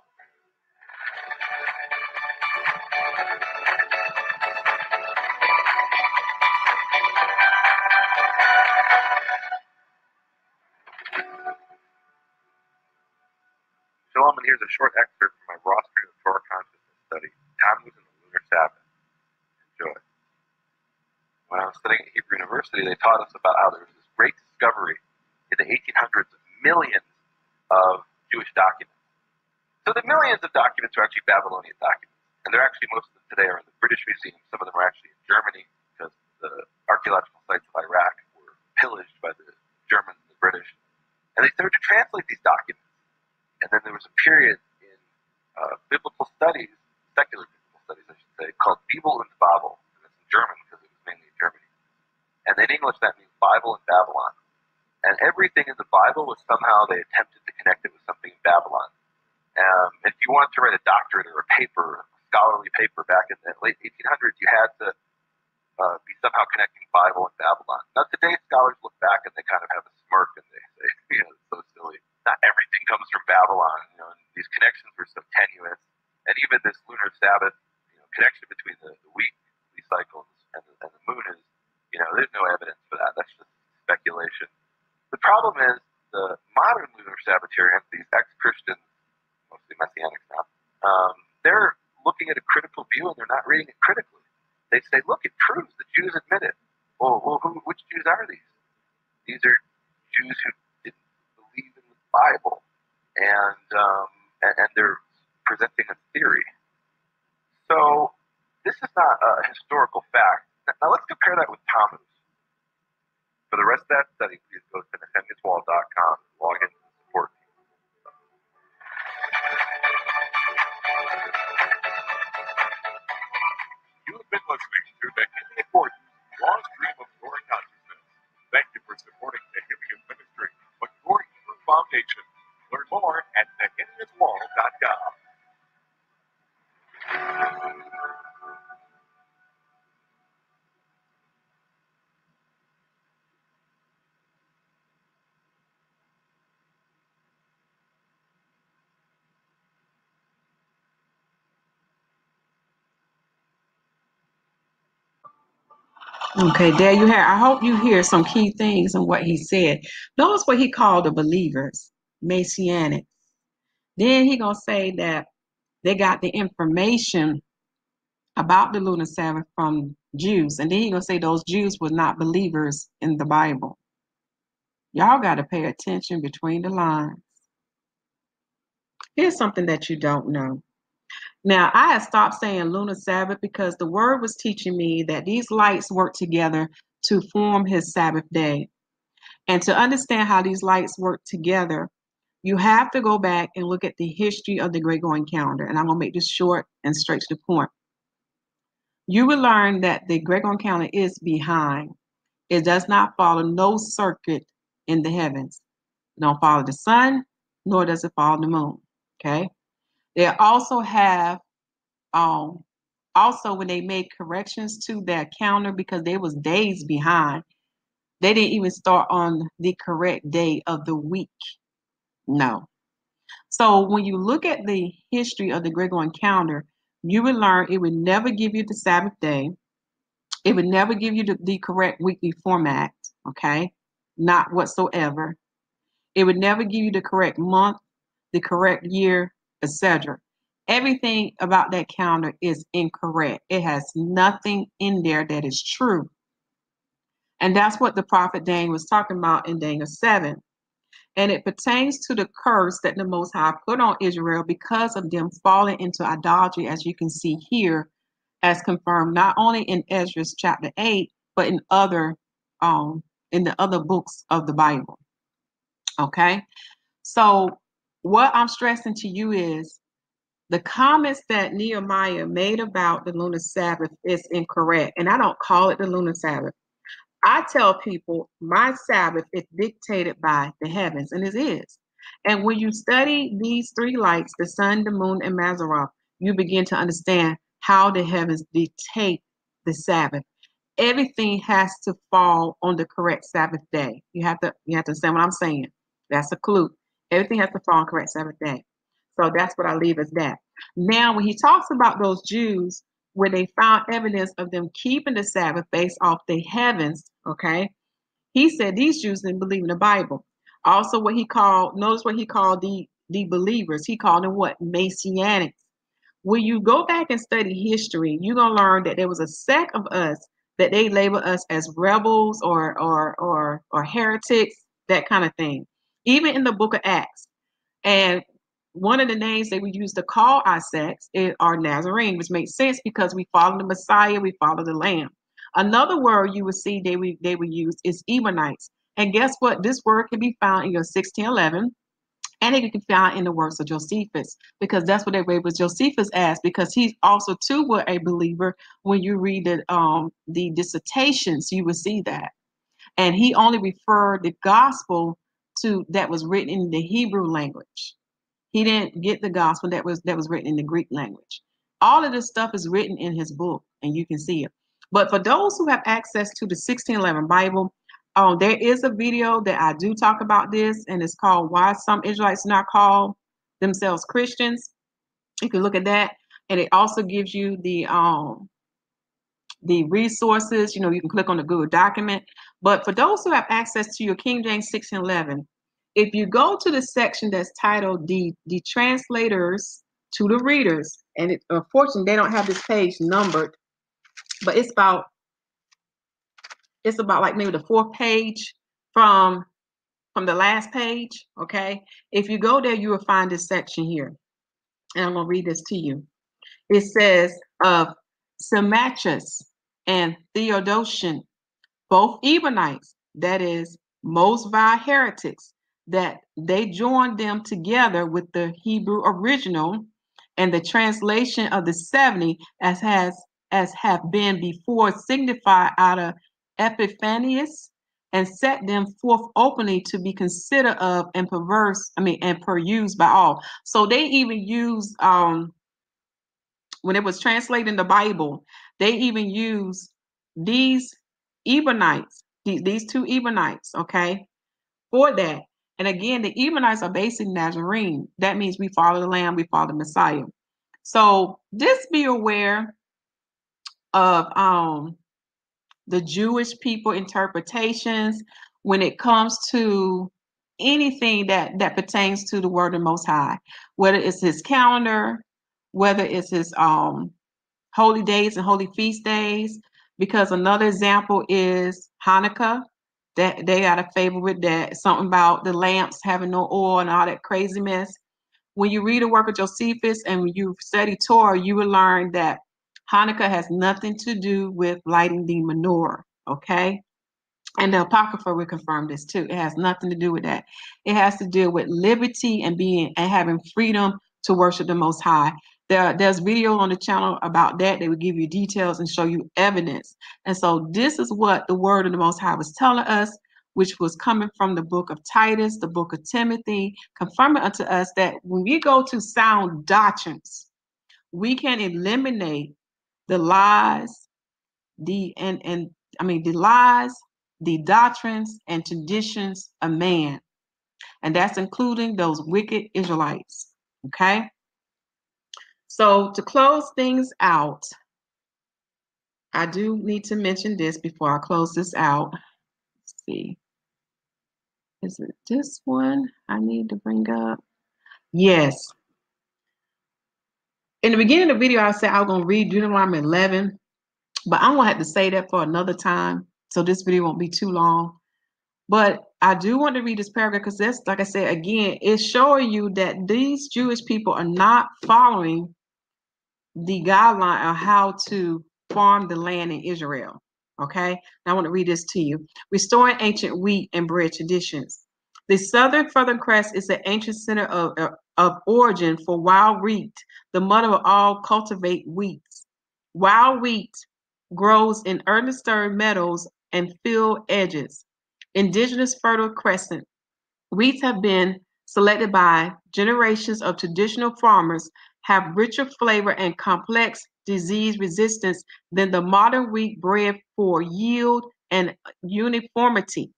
Shalom, and here's a short excerpt from my Raw Stream of Torah Consciousness study, Tammuz and the Lunar Sabbath. Enjoy. When I was studying at Hebrew University, they taught us about how there was this great discovery in the 1800s of millions of Jewish documents. So the millions of documents are actually Babylonian documents, and they're actually, most of them today are in the British Museum. Some of them are actually in Germany because the archaeological sites of Iraq were pillaged by the Germans and the British. And they started to translate these documents. And then there was a period in biblical studies, secular biblical studies, I should say, called Bibel und Babel. And it's in German because it was mainly in Germany. And in English, that means Bible and Babylon. And everything in the Bible was somehow, they attempted to connect it with something in Babylon. If you wanted to write a doctorate or a paper, a scholarly paper back in the late 1800s, you had to be somehow connecting Bible and Babylon. Now, today, scholars look back and they kind of have a smirk and they say, it's so silly. Not everything comes from Babylon, and these connections were so tenuous. And even this lunar Sabbath, connection between the weekly cycle and the moon is, there's no evidence for that. That's just speculation. The problem is the modern lunar Sabbatarians, these ex-Christians, mostly Messianics now, they're looking at a critical view and they're not reading it critically. They say, look, it proves the Jews admit it. Well, which Jews are these? These are Jews who didn't believe in the Bible, and they're presenting a theory. So this is not a historical fact. Now let's compare that with Tammuz. For the rest of that study, please go to nehemiahswall.com and log into the support team. You have been listening to Nehemiah Gordon's Raw Stream of Torah Consciousness. Thank you for supporting Nehemiah's ministry. Look for Hebrew Foundation. Learn more at nehemiahswall.com. Okay, there you have. I hope you hear some key things in what he said. Notice what he called the believers, Messianic. Then he gonna say that they got the information about the lunar Sabbath from Jews, and then he gonna say those Jews were not believers in the Bible. Y'all got to pay attention between the lines. Here's something that you don't know. Now, I had stopped saying lunar Sabbath because the word was teaching me that these lights work together to form his Sabbath day. And to understand how these lights work together, you have to go back and look at the history of the Gregorian calendar. And I'm going to make this short and straight to the point. You will learn that the Gregorian calendar is behind. It does not follow no circuit in the heavens. It don't follow the sun, nor does it follow the moon. Okay. They also have also when they made corrections to their calendar because they was days behind, they didn't even start on the correct day of the week. No. So when you look at the history of the Gregorian calendar, you will learn it would never give you the Sabbath day. It would never give you the correct weekly format, okay? Not whatsoever. It would never give you the correct month, the correct year, etc. Everything about that calendar is incorrect. It has nothing in there that is true. And that's what the prophet Daniel was talking about in Daniel 7. And it pertains to the curse that the Most High put on Israel because of them falling into idolatry, as you can see here, as confirmed not only in Ezra chapter 8, but in the other books of the Bible. Okay, so what I'm stressing to you is the comments that Nehemiah made about the lunar Sabbath is incorrect, and I don't call it the lunar Sabbath. I tell people my Sabbath is dictated by the heavens, and it is. And when you study these three lights, the sun, the moon, and Mazzaroth, you begin to understand how the heavens dictate the Sabbath. Everything has to fall on the correct Sabbath day. You have to understand what I'm saying. That's a clue. Everything has to fall on correct Sabbath day. So that's what I leave as that. Now, when he talks about those Jews, when they found evidence of them keeping the Sabbath based off the heavens, okay, he said these Jews didn't believe in the Bible. Also, notice what he called the believers. He called them what? Messianics. When you go back and study history, you're gonna learn that there was a sect of us that they label us as rebels or heretics, that kind of thing. Even in the book of Acts. And one of the names they would use to call our sects are Nazarene, which makes sense because we follow the Messiah, we follow the Lamb. Another word you would see they would use is Ebionites. And guess what? This word can be found in your 1611, and it can be found in the works of Josephus, because that's what they label Josephus as, because he also too was a believer. When you read the dissertations, you will see that. And he only referred the gospel to that was written in the Hebrew language. He didn't get the gospel that was written in the Greek language. All of this stuff is written in his book, and you can see it. But for those who have access to the 1611 Bible, there is a video that I do talk about this, and it's called "Why Some Israelites Not Call Themselves Christians." You can look at that, and it also gives you the resources. You can click on the Google document. But for those who have access to your King James 1611, if you go to the section that's titled the translators to the readers, and unfortunately they don't have this page numbered, but it's about like maybe the fourth page from the last page. Okay, if you go there, you will find this section here, and I'm going to read this to you. It says of Symmachus and Theodosian, both Ebionites, that is, most vile heretics, that they joined them together with the Hebrew original and the translation of the 70 as have been before signified out of Epiphanius, and set them forth openly to be considered of and perused by all. So they even use when it was translating the Bible, they even use these Ebionites, these two Ebionites, okay, for that. And again, the Ebionites are basically Nazarene. That means we follow the Lamb, we follow the Messiah. So just be aware of the Jewish people interpretations when it comes to anything that pertains to the word of the Most High, whether it's his calendar, whether it's his holy days and holy feast days. Because another example is Hanukkah, that they got a favor with that, something about the lamps having no oil and all that crazy mess. When you read the work of Josephus and when you study Torah, you will learn that Hanukkah has nothing to do with lighting the menorah, okay? And the Apocrypha will confirm this too. It has nothing to do with that. It has to do with liberty and having freedom to worship the Most High. There's video on the channel about that. They will give you details and show you evidence. And so this is what the word of the Most High was telling us, which was coming from the book of Titus, the book of Timothy, confirming unto us that when we go to sound doctrines, we can eliminate the lies, the lies, the doctrines and traditions of man. and that's including those wicked Israelites. Okay? So to close things out, I do need to mention this before I close this out. Let's see. Is it this one I need to bring up? Yes. In the beginning of the video, I said I was going to read Deuteronomy 11, but I'm going to have to say that for another time, so this video won't be too long. But I do want to read this paragraph because that's, like I said, again, it's showing you that these Jewish people are not following the guideline of how to farm the land in Israel. Okay, now I want to read this to you. Restoring ancient wheat and bread traditions. The southern crest is the ancient center of origin for wild wheat, the mother of all cultivate wheats. Wild wheat grows in earth-stirred meadows and field edges. Indigenous fertile crescent. Wheats have been selected by generations of traditional farmers, have richer flavor and complex disease resistance than the modern wheat bred for yield and uniformity.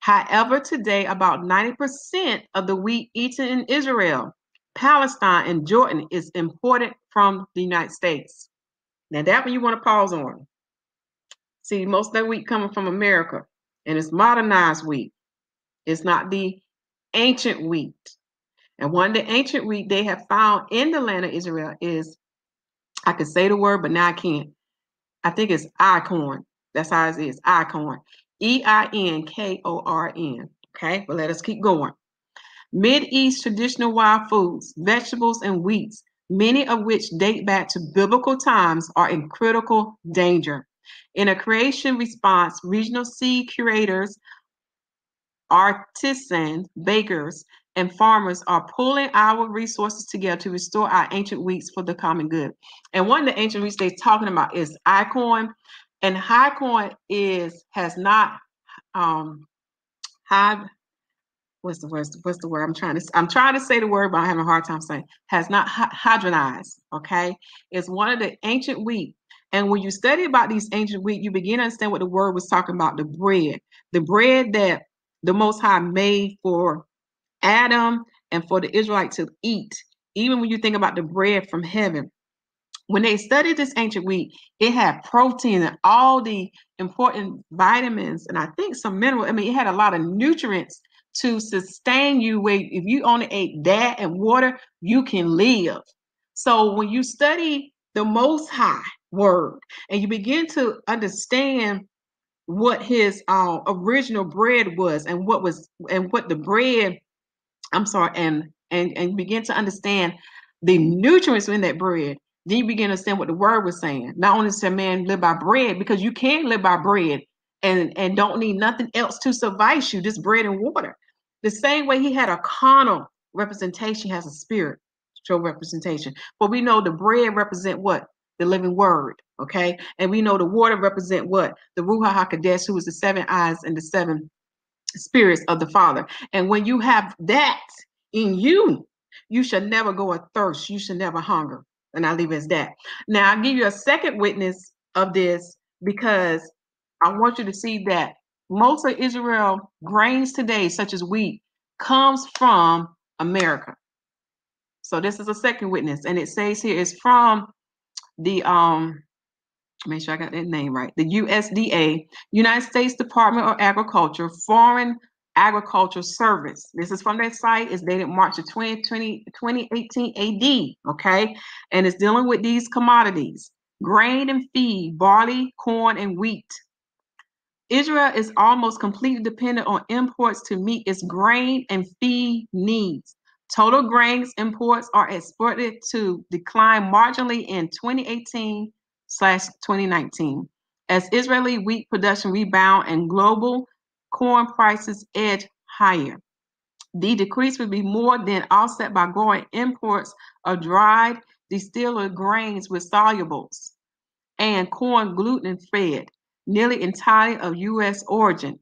However, today about 90% of the wheat eaten in Israel, Palestine, and Jordan is imported from the United States. Now that one you want to pause on. See, most of that wheat coming from America, and it's modernized wheat. It's not the ancient wheat. And one of the ancient wheat they have found in the land of Israel is, I could say the word, but now I can't. I think it's icorn. That's how it is, icorn. Einkorn. Okay, but let us keep going. Mid-East traditional wild foods, vegetables, and wheats, many of which date back to biblical times, are in critical danger. In a creation response, regional seed curators, artisans, bakers, and farmers are pulling our resources together to restore our ancient wheats for the common good. And one of the ancient wheats they're talking about is icorn, and icorn has not had what's the word I'm trying to say the word, but I'm having a hard time saying, has not hydronized. Okay, it's one of the ancient wheat. And when you study about these ancient wheat, you begin to understand what the word was talking about, the bread that the Most High made for Adam and for the Israelite to eat. Even when you think about the bread from heaven, when they studied this ancient wheat, it had protein and all the important vitamins, and I think some minerals. I mean, it had a lot of nutrients to sustain you, where if you only ate that and water, you can live. So when you study the Most High word and you begin to understand what his original bread was and what the bread, and begin to understand the nutrients in that bread, then you begin to understand what the word was saying. Not only said man live by bread, because you can live by bread and don't need nothing else to suffice you, just bread and water. The same way he had a carnal representation, has a spiritual representation. But we know the bread represent what? The living word, okay? And we know the water represent what? The Ruach HaKodesh, who is the seven eyes and the seven spirits of the Father. And when you have that in you, you should never go athirst. You should never hunger. And I'll leave it as that. Now, I'll give you a second witness of this, because I want you to see that most of Israel grains today, such as wheat, comes from America. So this is a second witness. And it says here it's from the make sure I got that name right. The USDA, United States Department of Agriculture, Foreign Agriculture Service. This is from their site. It's dated March of 2018 AD, okay? And it's dealing with these commodities: grain and feed, barley, corn, and wheat. Israel is almost completely dependent on imports to meet its grain and feed needs. Total grains imports are expected to decline marginally in 2018/2019 as Israeli wheat production rebound and global corn prices edge higher. The decrease would be more than offset by growing imports of dried distilled grains with solubles and corn gluten fed, nearly entirely of U.S. origin.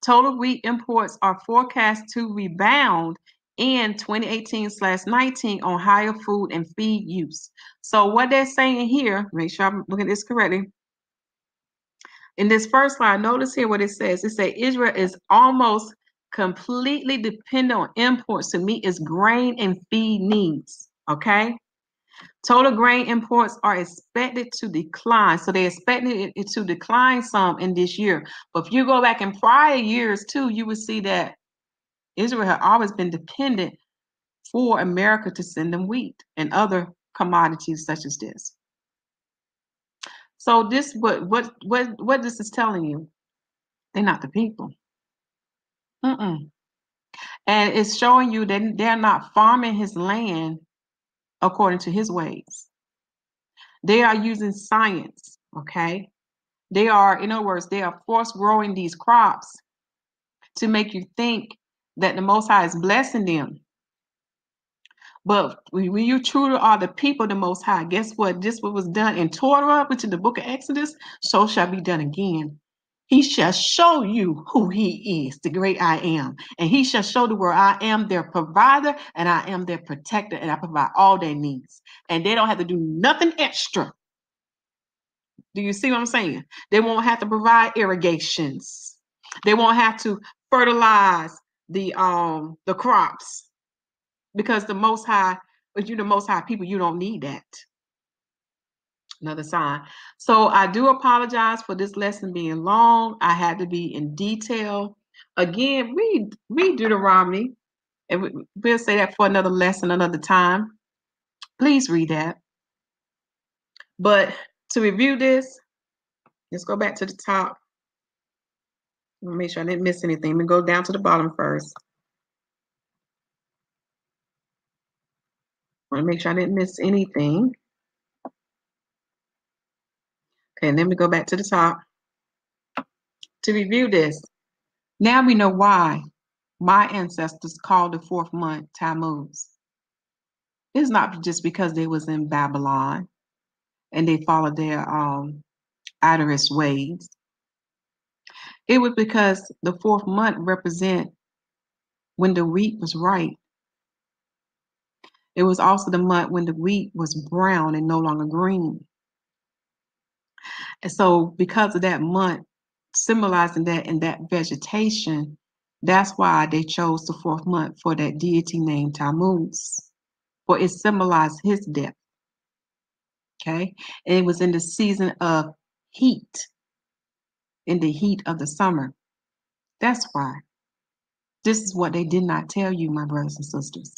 Total wheat imports are forecast to rebound in 2018/19 on higher food and feed use. So what they're saying here, make sure I'm looking at this correctly. In this first slide, notice here what it says. It says Israel is almost completely dependent on imports to meet its grain and feed needs. Okay? Total grain imports are expected to decline. So they're expecting it to decline some in this year. But if you go back in prior years too, you would see that Israel had always been dependent for America to send them wheat and other commodities such as this. So this what this is telling you, they're not the people. And it's showing you that they're not farming his land according to his ways. They are using science, okay? They are, in other words, they are force growing these crops to make you think that the Most High is blessing them. But when you truly are the people of the Most High, guess what? This what was done in Torah, which is the book of Exodus, so shall be done again. He shall show you who he is, the great I am. And he shall show the world I am their provider and I am their protector and I provide all their needs. And they don't have to do nothing extra. Do you see what I'm saying? They won't have to provide irrigations. They won't have to fertilize the crops because the Most High, but you're the Most High people, you don't need that. Another sign. So I do apologize for this lesson being long. I had to be in detail. Again, read Deuteronomy, and we'll say that for another lesson, another time. Please read that. But to review this, let's go back to the top. Make sure I didn't miss anything. Let me go down to the bottom first. I want to make sure I didn't miss anything. Okay, and then we go back to the top. To review this, now we know why my ancestors called the 4th month Tammuz. It's not just because they was in Babylon and they followed their idolatrous ways. It was because the 4th month represent when the wheat was ripe. It was also the month when the wheat was brown and no longer green. And so because of that month, symbolizing that in that vegetation, that's why they chose the 4th month for that deity named Tammuz, for it symbolized his death. Okay, and it was in the season of heat, in the heat of the summer. That's why. This is what they did not tell you, my brothers and sisters,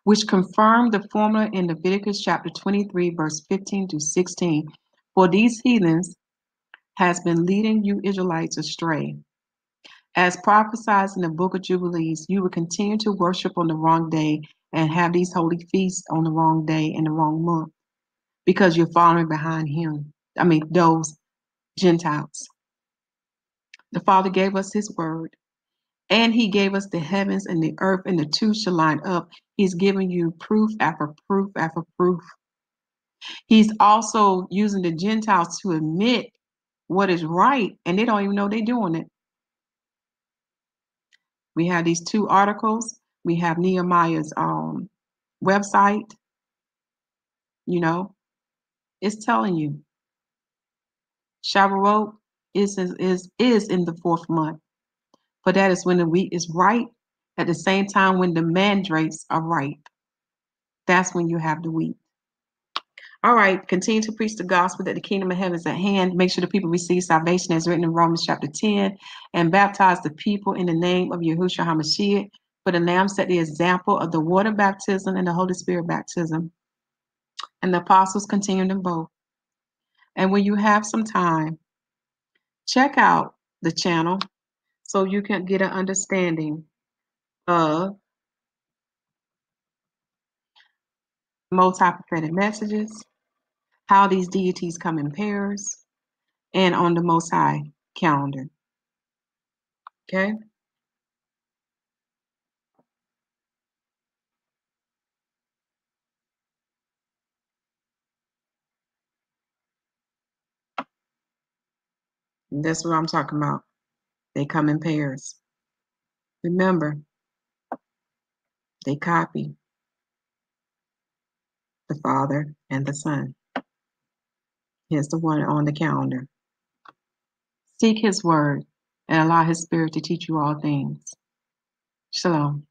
which confirmed the formula in Leviticus chapter 23, verse 15 to 16. For these heathens has been leading you Israelites astray. As prophesied in the book of Jubilees, you will continue to worship on the wrong day and have these holy feasts on the wrong day and the wrong month because you're following behind those Gentiles. The Father gave us his word and he gave us the heavens and the earth and the two shall line up. He's giving you proof after proof after proof. He's also using the Gentiles to admit what is right and they don't even know they're doing it. We have these 2 articles. We have Nehemiah's website. You know, it's telling you Shavuot is in the 4th month. But that is when the wheat is ripe. At the same time, when the mandrakes are ripe, that's when you have the wheat. All right, continue to preach the gospel that the kingdom of heaven is at hand. Make sure the people receive salvation as written in Romans chapter 10 and baptize the people in the name of Yahushua HaMashiach. For the Lamb set the example of the water baptism and the Holy Spirit baptism. And the apostles continued them both. And when you have some time, check out the channel so you can get an understanding of multi-prophetic messages, how these deities come in pairs, and on the Most High calendar. Okay? And that's what I'm talking about. They come in pairs. Remember, they copy the Father and the Son. Here's the one on the calendar. Seek his word and allow his spirit to teach you all things. Shalom.